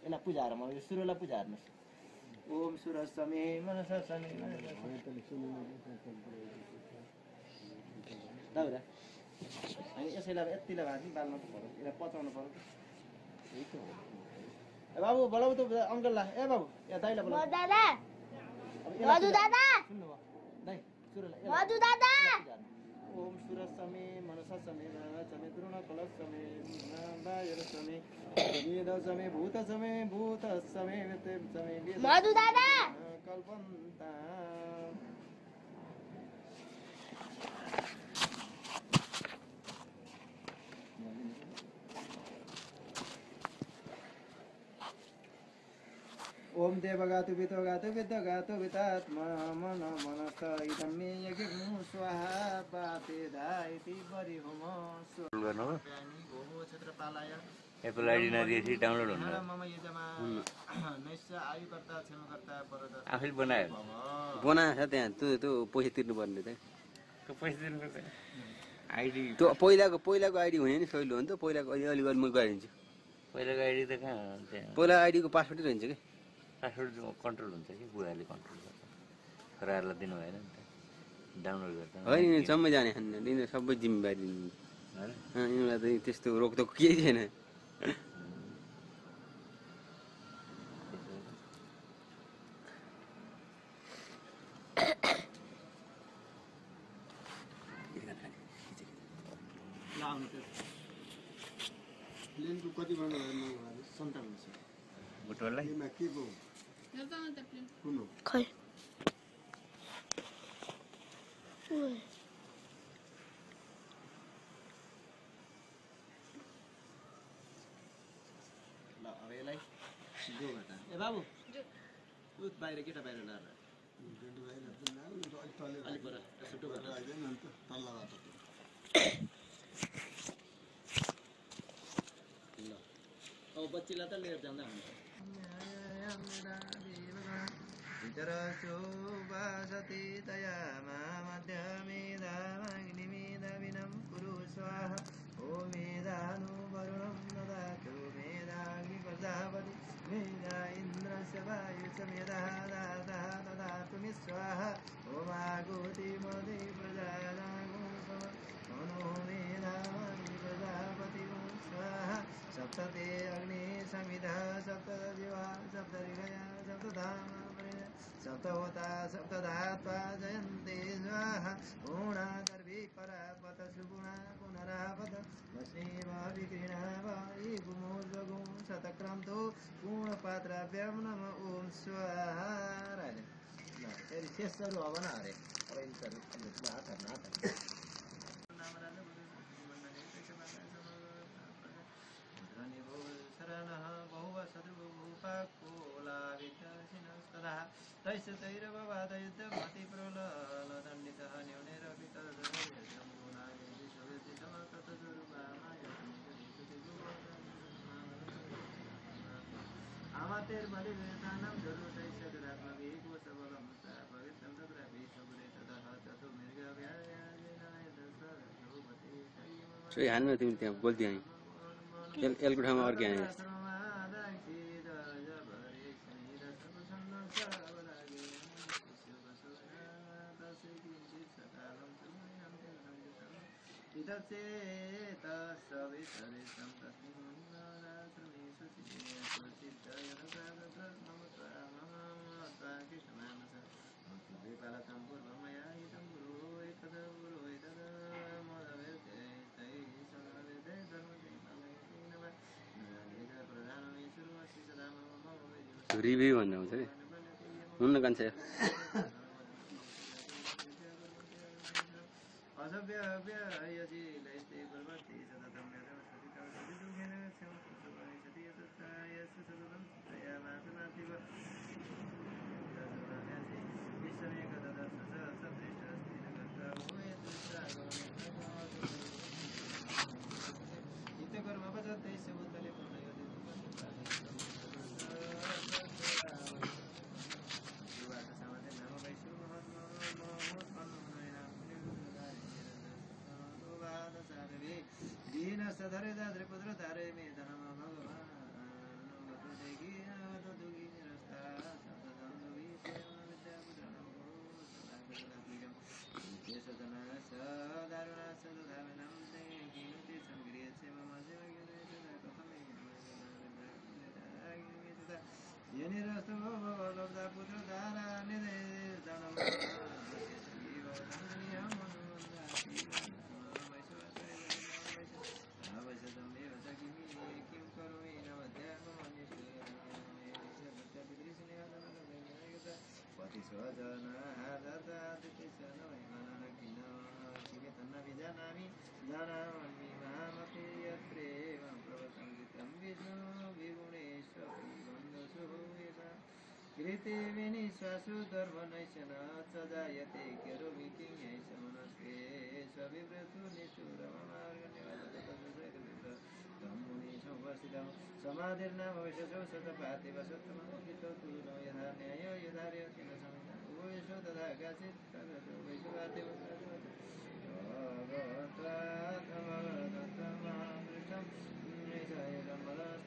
यसलाई पुजाएर म यो सुरुलाई पुजार्नुहोस् ओम सुरसमे मनसा समे दाउरा अनि यसैलाई यतिलाई भाँच्नु बाल्नु त पर्यो यसलाई पचाउनु पर्यो ए बाबु बोलाऊ त अङ्कललाई ए बाबु यहाँ दाइलाई बोलाऊ दादा मधु दादा सुन्नु भयो दाइ सुरुलाई मधु दादा ओम सुरसमे मनसा समे समे द्रोण कलश समे वायुर समे वेद समे भूत समे भूत समे समे मधु दादा कल्पन्ता ओम देवगातु वितोगातु विद्यगातु वितात्मा मन मनस्थ इदं मे यज्ञं स्वाहा पातेदा इति परिहोम गर्नु भोगो क्षेत्रपालाय एप्पल आइडी नदिएपछि डाउनलोड हुन्छ मम यजमा नैश्च आयुकर्ता क्षमकर्ता परदा आफैले बनायो बनाएको छ त्यहाँ त्यो पैसा तिर्नुपर्ने त त्यो पैसा दिनुपर्छ आइडी त्यो पहिलाको आइडी हुने नि सहिलो हो नि त पहिलाको अलिअलि म गरिदिन्छु पहिलाको आइडी त कहाँ त्यहाँ पहिला आइडीको पासवर्डै रहन्छ कि पासवर्ड कन्ट्रोल हुन्छ कि बुढाले कन्ट्रोल गर्छ छोराहरूलाई दिनु भएन नि त डाउनलोड गर्दा होइन यिनीहरू जम्मै जाने खान्न यिनीहरू सबै जिम्मेवारी दिनु यिनीहरूलाई त त्यस्तो रोकटोक केही छैन प्लेनको कति भन्नुभयो 57 बुटवललाई यसमा के को कुन हो खै ल अब यसलाई जो गर्दा ए बाबु उत बाहिर केटा बाहिर लाएर अलिक पर छुट्टो गर्दा ल अब बच्चीलाई त लिएर जाँदा हुन्छ भितर शोभासति दया माध्यमेधाग्निमेधाविनं कुरु स्वाहा ओ मेधानु वरुणं ददातु मेधाग्नि प्रजापति मेधा इन्द्रस्य वायुश्च मेधः ददातु मे स्वाहा ओ मागोति मदे प्रजानागो मनो मेधामि प्रजापति स्वाहा सप्तते अग्नि समिधः सप्तदिवा सप्तऋषया सप्तधाम सप्तहोता सप्तधात्वा जयन्ते स्वाहा गुणागर्भि परापत सुगुणा पुनरापत वस्नेवा विक्रीणा वायि गुमोर्जगुं शतक्रन्तो गुणपात्राभ्यां नम ओम स्वाहा राले ल फेरि शेषहरू अब न अरे अब यिनीहरू हात बहुव सदुपाकोला विद्यासिनस्तदा तैस्तैरववादयुद्धमति प्रलदण्डितः न्यूनेरपि आमातेर्बलिवेदानं जरुतैश्चतुरात्मभिः कोशबलं पवित्रं तत्रापि सबले ततः ततो मृगव्यायाजेन हान्न तिमी त्यहाँ गल्ती आयो एलको ठाउँमा अर्कै आयो रिभ्यू भन्ने हुन्छ कि हुन्न कान्छा यनेर स्तम्भो लब्धा पुत्र धारा निधे दानवा कृते विनिश्वासु धर्मनैशन सजायते केरोमि किङ्गै समनस्ते सविव्रतु निष्ठुरममार्गण्यवादमुनि संवस्थितं समाधिर्नाम विशेषौ शतपातिव सत्तममुखितो तुलो यथा न्यायो यथार्यतेन संहिता उभयेषु तथा काचित् तगतो वैशुवादेव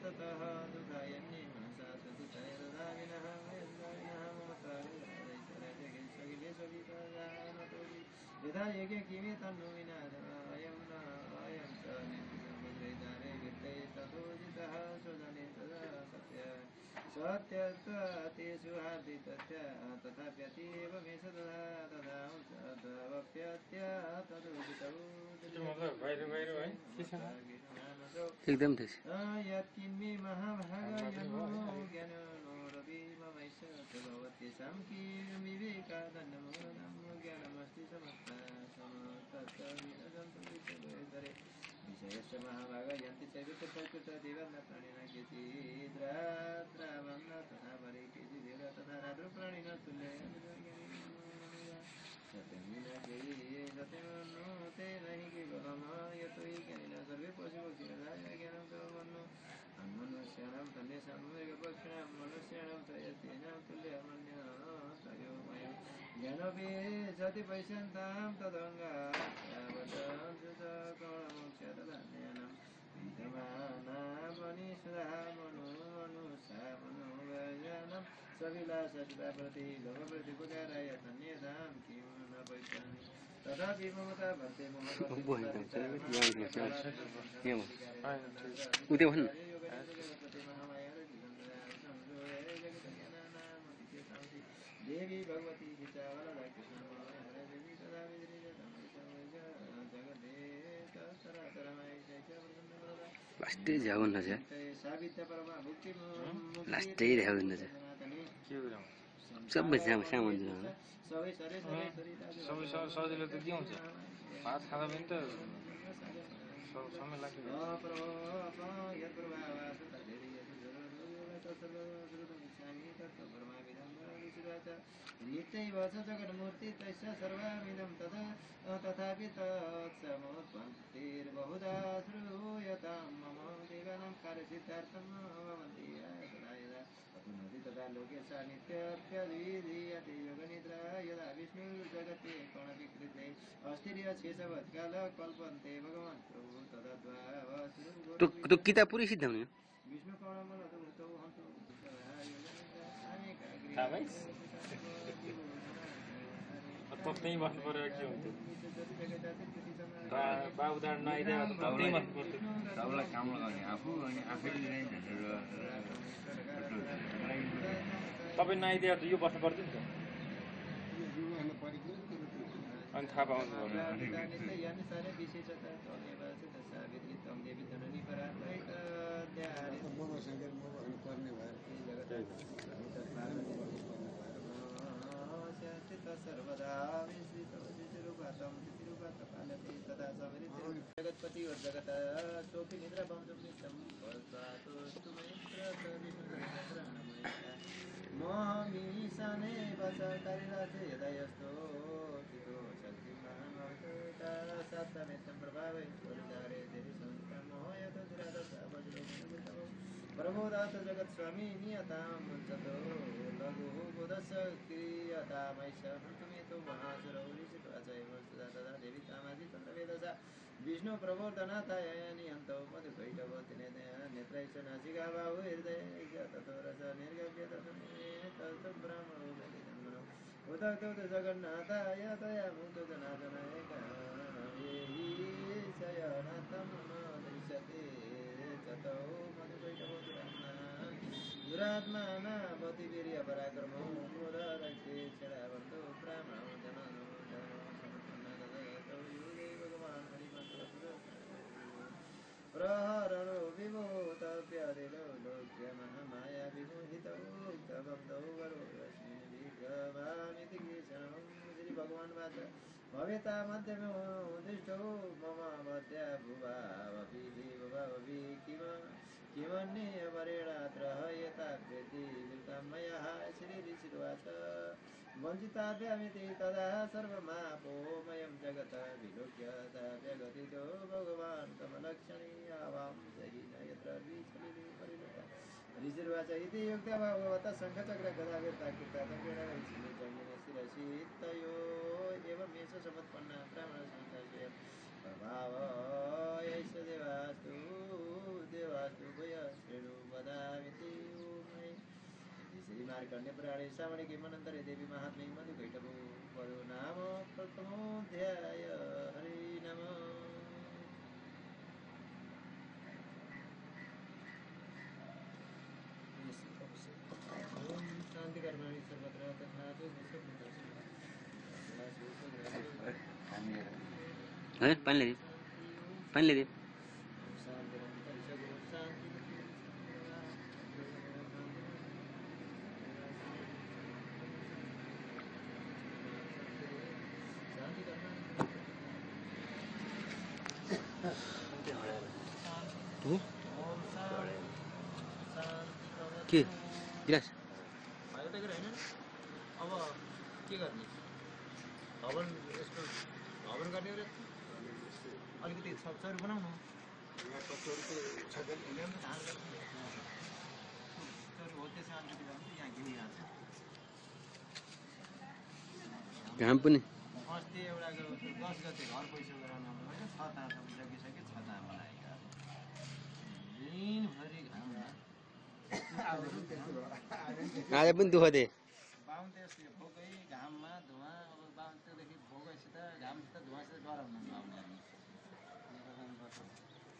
ततः दुःखायन्ये मनसा तदिताय ददामिनः यदा यज्ञ किमे तन्नो विनाशः अयं च नित्यमद्वैतारे वित्ते तथोजितः स्वजने तदा सत्यत्वातेषु हार्दितस्य तथाप्यतीव मे तथा तथाप्यत्य तदुदितौ एकदम ठिक छ यत्किन्मे महाभागयनो ज्ञानो रवि ममैष भवत्येषां किं विवेकादन्नमूलनं ज्ञानमस्ति समस्ता समस्तविदरे विषयस्य महाभागयन्ति चैतत्यकृतदेव न प्राणिन केचिद्रात्रावं न तथा परे केचिदेव तथा रात्रप्राणिन तुल्य सत्यमिना केयि सत्यमन्नो ते नहि केवलम् यतो हि ज्ञानिनः सर्वे पशुपक्षिणः ज्ञानं कर्मणो अन्मनुष्याणां तन्येषां मृगपक्षिणां मनुष्याणां च यस्तेषां तुल्यमन्यः तयोमयो ज्ञानोऽपि सति पश्यन्तां तदङ्गावदन्तु च कौणमोक्ष्य तदन्यानं विद्यमानामनीषुधा मनुषा मनोव्ययानं सविलासचिता प्रति लोभप्रतिपकाराय तन्येषां किं न पश्यामि तथापि ममता भन्ते मम उद्या भन् देवी भगवती लास्टै झ्याउ हुन्न छ लास्टै झ्याउ हुन्न छ सबै सामान सबै सजिलो त के हुन्छ भात खाँदा पनि त समय लाग्छ नित्यैव च जगन्मूर्ति तस्य सर्वमिदं तदा तथापि तत्समुत्पत्तिर्बहुधा श्रूयतां मम देवानां कार्यसिद्धार्थं भवन्ति यदा यदा अपुनोति तदा लोके सा नित्यप्यभिधीयते योगनिद्रा यदा विष्णुर्जगते कोणविकृते अस्थिर्यशेषवत्काल कल्पन्ते भगवान् प्रभु तदद्वा त्यो किताब पुरै सिद्ध हुने विष्णु कोणमलधूतौ हन्तु तत्तै बस्नु पर्यो के हुन्थ्यो बाबुदार नआइदिए तत्तै बस्नु पर्थ्यो सबलाई काम लगाउने आफू अनि आफैले नै तपाईँ नआइदिए त यो बस्नु पर्थ्यो नि त अनि थाहा पाउनु पर्यो पर्ने भएर सर्वदा जगतपति और जगत सोपी निद्रा मोहमीशाने वचकारिराजे यदयस्तो तितो शक्तिमान सत्तमे संप्रभावे स्वरिदारे देहि संस्कार मोहयत दुरादशा वज्रो प्रबोधात जगत स्वामी नियतां मुञ्चतो लघुः बोधस्य क्रियतामैष हन्तुमेतो महासुरौ ऋषित्वाचैव सुधा तदा देवी तामाजि तन्त्रवेदसा विष्णु प्रबोधनाथाय निहन्तौ मधुकैटवतिने नेत्रैश्च नासिका बाहु हृदय ततो रस निर्गभ्य ततो ब्राह्मणो वेदितन्मनो उदग्धौ तु जगन्नाथाय तया मुक्तो जनार्दनाय कामेहि शयनाथं न दृश्यते ततो मधुकैटवो दुरात्मानावति वीर्यपराक्रमो क्रोधरक्ते क्षणाबन्धो ब्राह्मणो जनो समर्पन्नदतो युगे भगवान् हरिमन्त्रसुर प्रहरणो विभूतव्यदिलो लोक्य महामाया विमोहितौ उक्तबन्धौ वरो रश्मिन् विग्रहामिति केशनं श्री भगवान् वाच भवेता मध्यमो दिष्टो मम मध्या भुवावपि देवभवपि किमन्ये वरेणात्र यथाकृति वृत्तं मया श्रीऋषिर्वाच वञ्चिताभ्यमिति तदा सर्वमापोमयं जगत् विलोक्य ताभ्यगतितो भगवान् कमलक्षणे आवां जहि न यत्र विचलिते परिलोका ऋषिर्वाच इति युक्त्वा भगवतः शङ्खचक्रगदाभिर्ताकृतादङ्गेन ऋषिर्जन्येन शिरसि तयो एवमेष समुत्पन्ना ब्राह्मणसंसर्गय प्रभाव एष देवास्तु भूय शृणु वदामिति ओमै श्री मार्कण्डेय पुराणे श्रावणे मन्वन्तरे देवी महात्म्ये मधुकैटभो वरो नाम प्रथमोऽध्याय हरि नमः ओम शांति कर्माणि सर्वत्र तथातो है पानी ले दे के गिलास अब के गर्ने हवन यस्तो हवन गर्ने अलिकति सब्जीहरू बनाउनु हो त्यसै अलिकति यहाँ घिमिरहेको छ घाम पनि अस्ति एउटा 10 गते घर पैसा गराउनु होइन 6 ताँसम्म जगिसक्यो 6 ताँ बनाएका दिनभरि घाममा आज पनि दुःख दे बाहुन त यस्तो भोकै घाममा धुवा अब बाहुन त्योदेखि भोकैसित घामसित धुवासित गराउनु बाहुन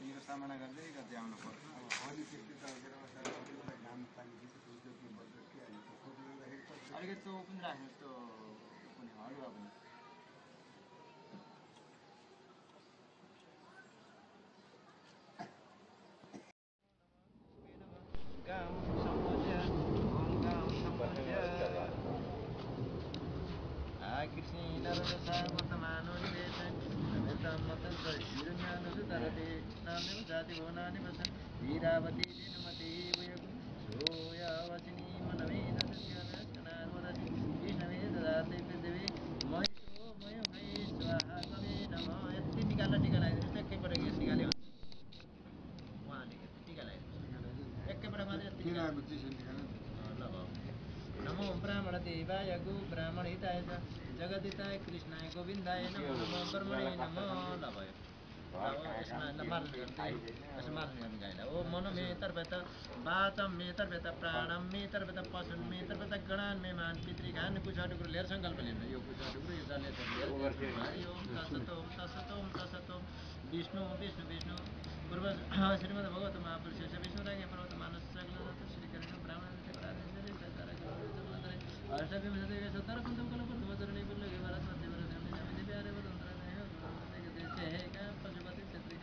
तिनीहरू सामना गर्दै गर्दै आउनु पर्छ अलिकति त्यो पनि राख्नुहोस् त्यो पनि हलुवा पनि वीरावती दिनमती सोयावचिनी मनवे नरवदति विष्णवे ददाते पृथ्वी मयो मयो भै स्वाहा कवे नमः यति निकाल्न टिका लगाइदिनुहोस् एकैपल्ट यस निकाल्यो उहाँले टिका लगाइदिनुहोस् एकैपल्ट मात्रै यति ल नमो ब्राह्मण देवाय गो ब्राह्मण हिताय जगदिताय कृष्णाय गोविन्दाय नमो नमो कर्मणे नमो ल भयो यसमा मार्ने गाईलाई ओ मन मे तर्फत वाचम मे तर्फत प्राणम मे तर्फत पशुन मे तर्फत गणान मे मान पितृघान कुचा टुक्रो लिएर सङ्कल्प लिनु यो कुचा टुक्रो यो जसले हरि ओम तत्सतोम विष्णु विष्णु विष्णु पूर्व श्रीमद् भगवत महापुरुष विष्णु रागे पर्वत मानस सगल श्री कर्ण ब्राह्मण पशुपति क्षत्रिय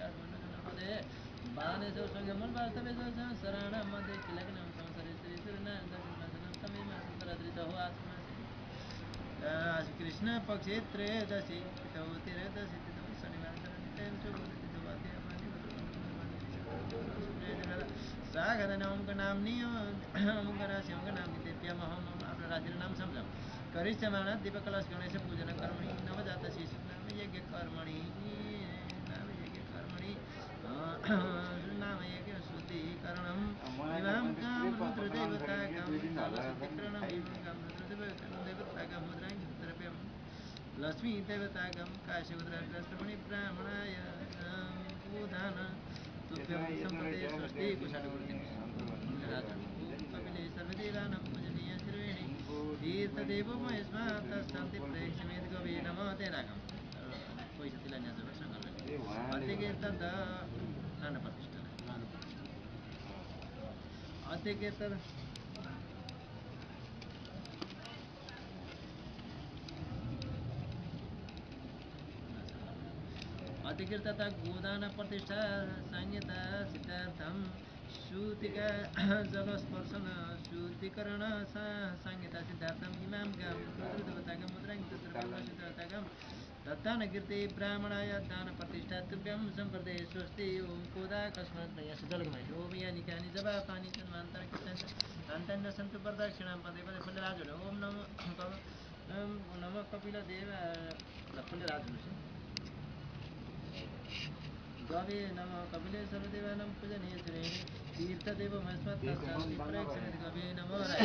बालेश्वर संगमन वास्तवे शरण मध्य किलग्न संसारे श्री सूर्यनारायण दक्षिण तमेव सुंदराद्रित हो आज कृष्ण पक्षे त्रयोदशी तिथौ त्रयोदशी तिथौ शनिवार सागरन ओम नामनी ओम राशि ओम नाम दिव्यम हम अपना राशि नाम समझो करिष्यमाण दीपक कलश गणेश पूजन कर्मणि नवजात शिशु नाम यज्ञ कर्मणि नाम यज्ञ शुद्धिकरणं विवाह काम रुद्रदेवता काम कामशुद्धिकरणं विवाह काम रुद्रदेवता काम मुद्रां द्रव्यं लक्ष्मी देवता काम काशीमुद्राष्टमणि ब्राह्मणाय उदान तुभ्यं संपदे स्वस्ति कुशलमूर्ति कपिले सर्वदेवानां पूजनीय श्रेणी तीर्थदेवो महेश्वात् शान्ति प्रेक्षमेत कवि नमः ते रागम पैसा तिला न्याजमा सङ्कल्प अध्यकेतद नाना प्रतिष्ठा अध्यकेतद अधिकृतता गोदान प्रतिष्ठा संहिता सिद्धार्थम श्रुतिका जलस्पर्शन शुद्धिकरण संहिता सिद्धार्थम इमाम का रुद्रदेवताका मुद्रांकित सिद्धार्थकम तद्दान कीर्ति ब्राह्मणाय दान प्रतिष्ठा तुभ्यम संप्रदेय स्वस्ति ओम कोदा कस्मात् प्रयास जलगमय ओम यानिकानि जबा पानी जन्मांतर कृतंच अंतन्न संतु प्रदक्षिणां पदे पदे फुल्लराजुले ओम नमो कपिल देव फुल्लराजुले गवे नमः कपिलेश्वर देवानां पूजनीय श्रेणी तीर्थदेव मस्मत् तस्मात् प्रयक्षित गवे नमः राय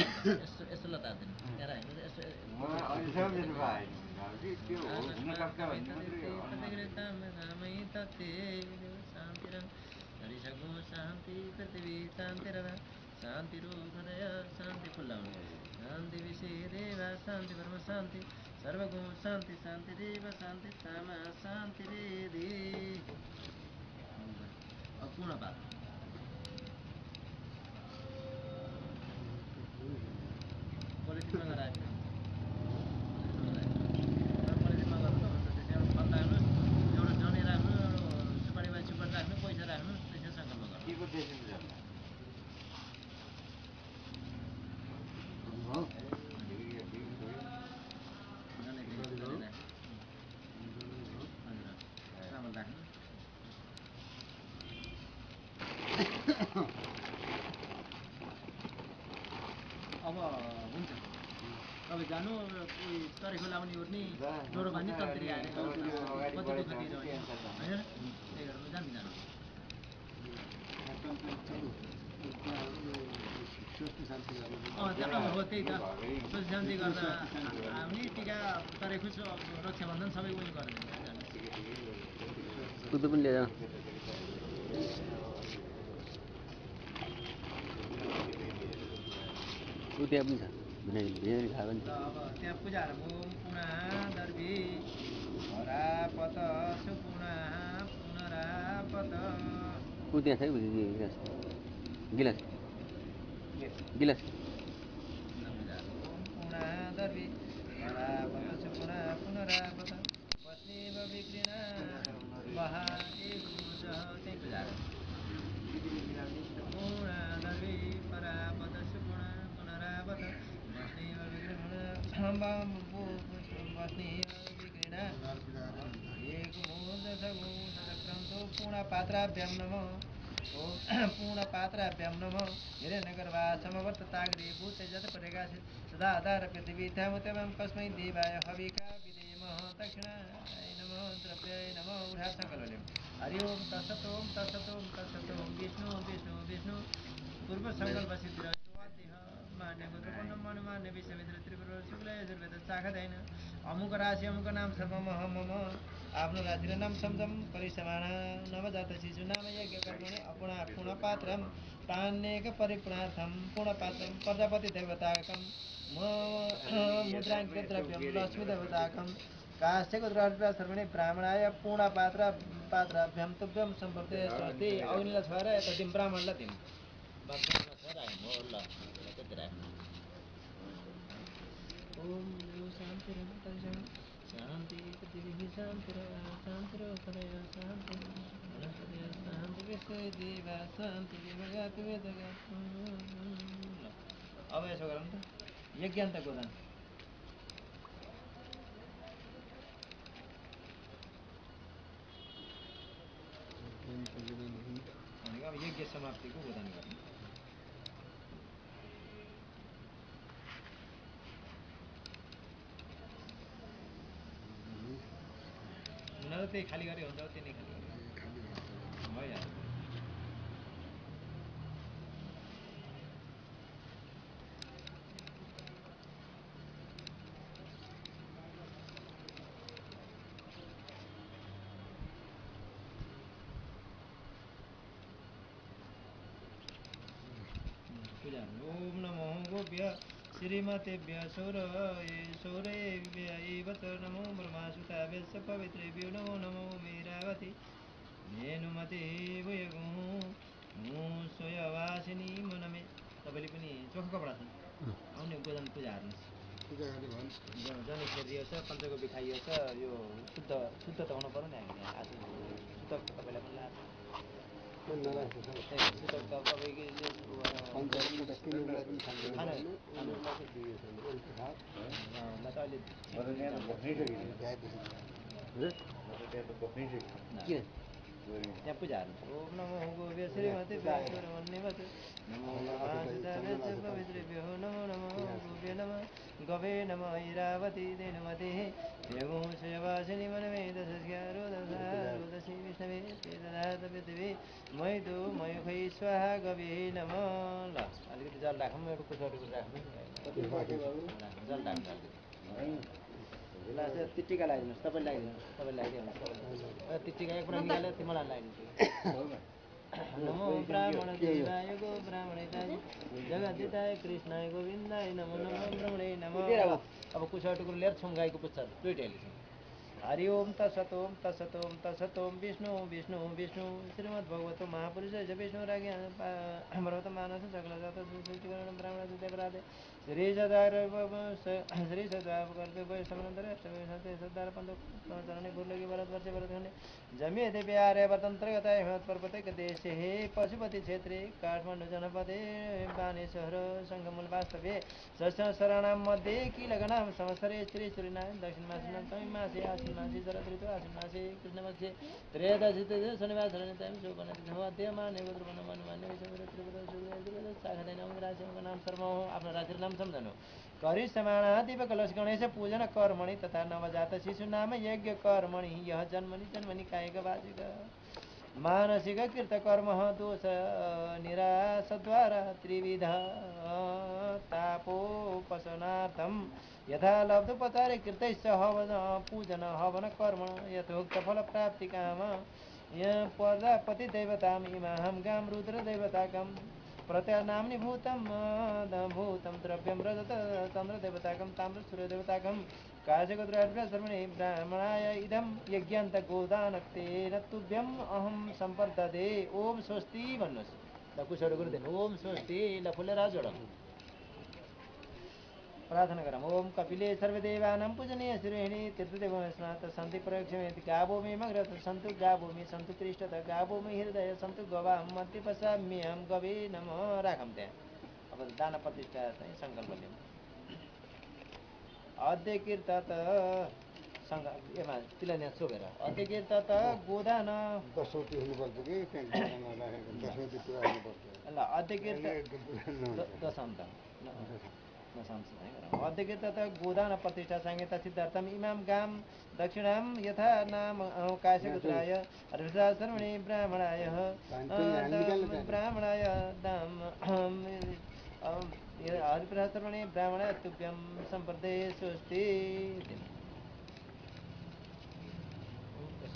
यसो लता दिन यार हैन यसो शान्ति पृथ्वी शान्तिरव शान्तिरूपदय शान्ति फुल्लाउनु शान्ति विषय देव शान्ति परम शान्ति सर्वगुण शान्ति शान्ति देव शान्ति सामा शान्ति रे अपूर्ण पाठ पोलिटिकमा गराएको पोलिटिकमा गर्नु त्यसमा फल राख्नु एउटा जने राख्नु सुपारीमा सुपारी राख्नु पैसा राख्नु त्यसमा सङ्कल्प गर्नु चामल राख्नु अब हुन्छ तपाईँ जानु तरे खोला आउने ओर्ने डोरो बाँध्ने तन्त्री आएर कति दुःख दिएर होइन त्यही गरेर जानु जानु हो त्यही त सोच शान्ति गर्दा हामी टिका तरे खुस रक्षाबन्धन सबै उयो गरेर कुद्नु पनि लिएर त्यहाँ पनि छ भिनाइली खायो भने अब त्यहाँ पूजाहरू भयो पुना दर्बी हरापत सुपुना पुनरापत ऊ त्यहाँ छ है गिलास गिलास पुना दर्बी हरापत सुपुना पुनरापत बस्नेव बिग्रिना बहाए त्यही पूजाहरू पुना दर्बी परापत सुपुना पुनरापत बस्नेव विग्रिना पूर्णपात्राभ्यां नमः पूर्णपात्राभ्यां नमः हिरण्यगर्भा समवर्तताग्रे भूते जतपरेगासि सदा आधार पृथिवीथामुतमं कस्मै देवाय हविका विधेमः दक्षिणाय नमः द्रव्याय नमः उठासङ्कल्पले हरि ओम तत्सत् ओम तत्सत् ओम तत्सत् ओम विष्णु विष्णु विष्णु पूर्व सङ्कल्प सिद्धिरस्तु मान्य गोत्रपण्डम मनुमान्य विश्वमित्र त्रिपुर शुक्ल यजुर्वेद शाखादैन अमुक राशि अमुक नाम सर्वम मम आफ्नो राशिर नाम सम्झम परिसमाना नवजात शिशु नाम यज्ञ कर्मणि अपुणा पूर्णपात्रम पान्येक परिपूर्णार्थम पूर्णपात्रम प्रजापति देवताकम मुद्राङ्कित द्रव्यम लक्ष्मी देवताकम काश्यको द्रव्य सर्वणे ब्राह्मणाय पूर्णपात्राभ्यां तुभ्यं सम्पत्ति स्वस्ति अग्निलाई छोएर यता दिम ब्राह्मणलाई दिम ब्राह्मणलाई छोएर आयो ल ओम शान्ति शान्ति पृथ्वी शान्ति शान्ति शान्ति शान्ति विश्व देवा शान्ति वेदगात अब यसो गरौँ त यज्ञान्त गोदान भनेको अब यज्ञ समाप्तिको गोदान गर्ने उनीहरू त्यही खाली गरे हुन्छ त्यही नै खाली गरे भइहाल्छ पूजा ओम नमो गोप्य श्रीमतेभ्य सौरेभ्य एव च नमो ब्रह्मासुताभ्य च पवित्रेभ्यो नमो नमो मेरावती धेनुमते भुयगु सोयवासिनी मनमे तपाईँले पनि चोखो कपडा छ आउने गोदान पूजा हार्नुहोस् पूजा गर्ने भयो नि त जनेश्वर दिएको छ पञ्चगव्य खाइएको छ यो शुद्ध शुद्ध त हुनु पर्यो नि हामी आज शुद्ध तपाईँलाई पनि लाग्छ शुद्ध त तपाईँको त्यहाँ पूजाहरू ओम नमो गोव्य श्रीमती व्यासुरमन्यवते नमो पवित्रेभ्यो नमो नमो गोव्य नमः गवे नमः ऐरावती देनुमते देवो सेवासिनी मनमे दशस्यारोदशी विष्णवे ते ददात पृथिवी मैदो मयुखै स्वाहा गवे नमः ल अलिकति जल राखौँ एउटा कुचोटुको राख्नु जल राख्नु ल त्यो टिका लगाइदिनुहोस् तपाईँ लगाइदिनुहोस् तपाईँ लगाइदिनुहोस् त्यो टिका एक कुरा निकाल्यो त्यो मलाई लगाइदिन्छु नमो ब्राह्मण देवाय गो ब्राह्मणिताय जगद्दिताय कृष्णाय गोविन्दाय नमो नमो ब्रह्मणे नमो अब कुचोटुको लिएर छौँ गाईको पुच्छर दुइटै लिन्छौँ हरि ओम तत्सतोम तत्सतोम तत्सतोम विष्णु विष्णु विष्णु श्रीमद्भगवतो महापुरुष विष्णु राज्ञा पर्वत मानस सकल जात सुचिकरण ब्राह्मण देवराधे श्री सदार श्री सदाव करते वै समनंतर अष्टमी सत्य सदार पंत चरणे भूलगी भरतवर्ष भरतखंडे जमे देवी आर्य वर्तंत्रगत हिमत पर्वते देशे हे पशुपति क्षेत्रे काठमांडू जनपदे बानेश्वर संगमूल वास्तवे सहस्राणां मध्ये कीलगणां संवत्सरे श्री सूर्यनारायण दक्षिण मासे तमिल मासे आश्विन मासे शरद ऋतु आश्विन मासे कृष्णपक्षे त्रयोदशी शनिवार शरणितां शोभनति मध्यमाने गोत्रवनमान्य विषय त्रिपुरा सूर्य साखदै नाम राशिको नाम सर्व आफ्नो राशिको नाम सम्झनु करिष्यमाण दिवकलश गणेश पूजन कर्मणि तथा नवजात शिशु नाम यज्ञ कर्मणि यह जन्मनि जन्मनि कायिक वाचिक मानसिक कृत कर्म दोष निराशद्वारा त्रिविध तापोपशनार्थं यथा लब्धोपचारे कृतैश्च हवन पूजन हवन कर्म यथोक्त फल प्राप्ति काम प्रजापति देवताम् इमाहं गां रुद्र देवताकं प्रत्यानाम्नि भूतं भूतं द्रव्यं रजत चन्द्र देवताकं ताम्र सूर्य देवताकं काशगोत्राभ्य सर्वणे ब्राह्मणाय इदं यज्ञान्त गोदानक्तेन तुभ्यम् अहं सम्पर्दते ओम स्वस्ति भन्नुहोस् ल कुशोर गुरुदेव ओम स्वस्ति ल फुलेर जोडौँ प्रार्थना गरौँ ओम कपिले सर्वदेवानां पूजनीय श्रेणी तीर्थदेव स्नात शान्ति प्रक्षमेति गावो मे मग्रत सन्तु गावो मे सन्तु पृष्ठत गावो मे हृदय सन्तु गवां मध्ये पश्याम्यहं गवे नमः राखौँ त्यहाँ अब दान प्रतिष्ठा चाहिँ सङ्कल्प लिउँ अद्य कीर्तत एमा तिलन्या सोभेर अद्य कीर्तत गोदान दशौती हुनुपर्छ कि दशौती पुरा हुनुपर्छ ल अद्य कीर्तत दशान्त अध्यक्ष तथा गोदान प्रतिष्ठा संहिता सिद्धार्थम इमाम गाम दक्षिणाम यथा नाम काशगोत्राय सर्वणे ब्राह्मणाय ब्राह्मणाय दाम सर्वणे ब्राह्मणाय तुभ्यं संप्रदे स्वस्ति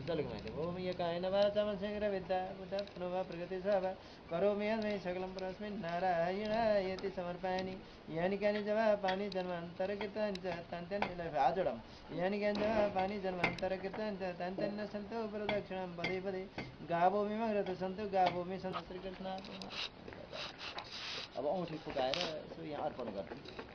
ओम यकाय नवाचा मनसेग्र विद्या बुद्धा प्रणवा प्रगति सभा करोमि यस्मै सकलं परस्मिन् नारायणायति समर्पयामि यानि कानि जवा पानि जन्मान्तर कीर्तन च तन्त्यन आजोडम यानि कानि जवा पानि जन्मान्तर कीर्तन च तन्त्यन सन्तो प्रदक्षिणं पदे पदे गावो मे मग्रत सन्तु गावो मे सन्तु श्री कृष्ण अब औँठी फुकाएर यसो यहाँ अर्पण गर्छु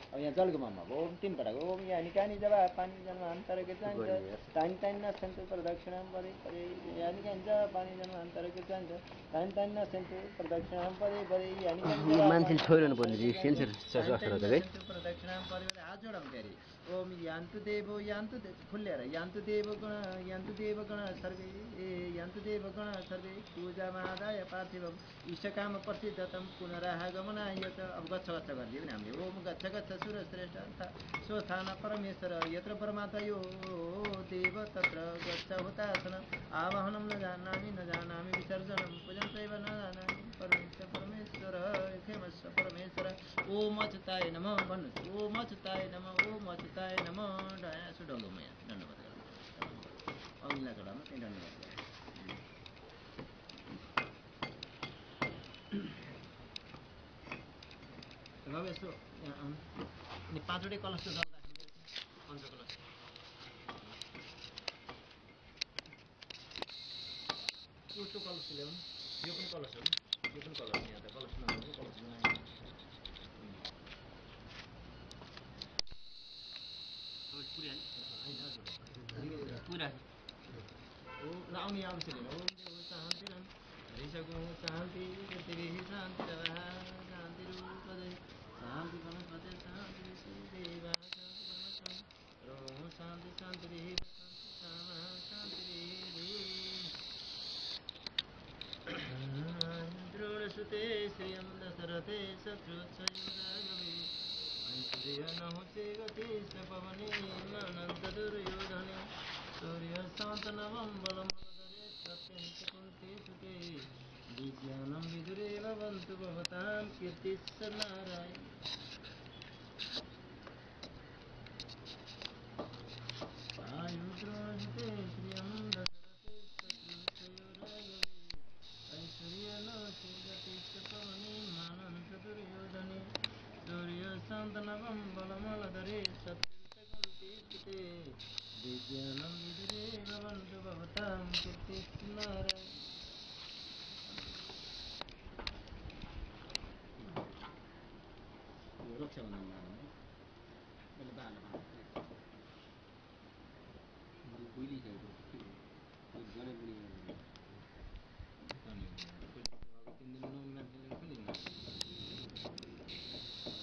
अब यहाँ जलगुमामा ओम तीन पटक ओम यानि कानि जवा पानी जन्मान्तर कीर्तन च तानि तानि नश्यन्तु प्रदक्षिणं पदे पदे यानि कानि जवा पानी जन्मान्तर कीर्तन च तानि तानि नश्यन्तु प्रदक्षिणं पदे पदे यानि कानि जवा मान्छेले छोइरहनु पर्ने सेन्सर प्रदक्षिणं पदे पदे हात जोडौँ फेरि ओम यान्तु देवो यान्तु खुल्लेर यान्तु देवगण सर्वे यान्तु देवगण सर्वे पूजामादाय पार्थिवम् इष्टकाम प्रसिद्धतं पुनरागमनाय च अब गच्छ गच्छ गरिदियो नि हामीले ओम गच्छ गच्छ सुरश्रेष्ठ स्वस्थान परमेश्वर यत्र परमात्मयो देव तत्र गच्छ हुतासन आवाहनं न जानामि विसर्जनं पूजन चैव न जानामि परमेश्वर खेमस्व परमेश्वर ओम अच्युताय नमः भन्नुहोस् ओम अच्युताय नमः ओम अच्युताय नमः यसो डल्लोमा यहाँ दण्डवत गरौँ अघिल्ला चढाउनु त्यही दण्डवत गरौँ अब यसो अनि पाँचवटै कलशको जल राख्नु पञ्चकलश उसको कलश ल्याउनु यो पनि कलश हो यो पनि कलश यहाँ त कलश नभएको कलश बनायो पनि अवश्य लिनु ओम देव शान्ति हरिसको शान्ति पृथ्वी शान्ति शान्ति रूपदे शान्ति वनस्पति शान्ति देवा शान्ति रोम शान्ति शान्ति शान्ति द्रोणसुते श्रियं दशरथे शत्रुच्छयुरागवे ऐश्वर्य नहुते गति स पवने अनन्त दुर्योधने सूर्यशान्तनवं बलमदरे सत्यन्त कुन्ते सुते विज्ञानं विदुरे भवन्तु भवतां कीर्तिश्च नारायण आयुद्रोणसुते श्रियं दशरथे शत्रुच्छयुरागवे ऐश्वर्य नहुते गति स पवने अनन्त दुर्योधने सूर्यशान्तनवं बलमलधरे सत्यन्तकुन्ते सुते विज्ञानं विदुरे भवन्तु भवतां कीर्तिश्च नारायण रक्षाबन्धन मैले बाह्र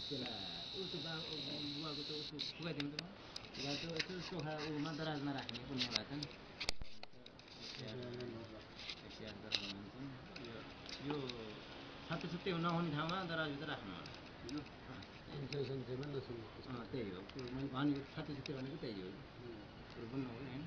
त्यसलाई बुवाको त उसो खुवाइदिनु त त्यसलाई त यसो चोखा उमा दराजमा राख्ने पुण्य भएको छ नि यो छात्तै नहुने ठाउँमा दराजभित्र राख्नु सन्चैमा नसुन्नु त्यही हो मैले भनेको छात्तै भनेको त्यही हो बुझ्नु हो होइन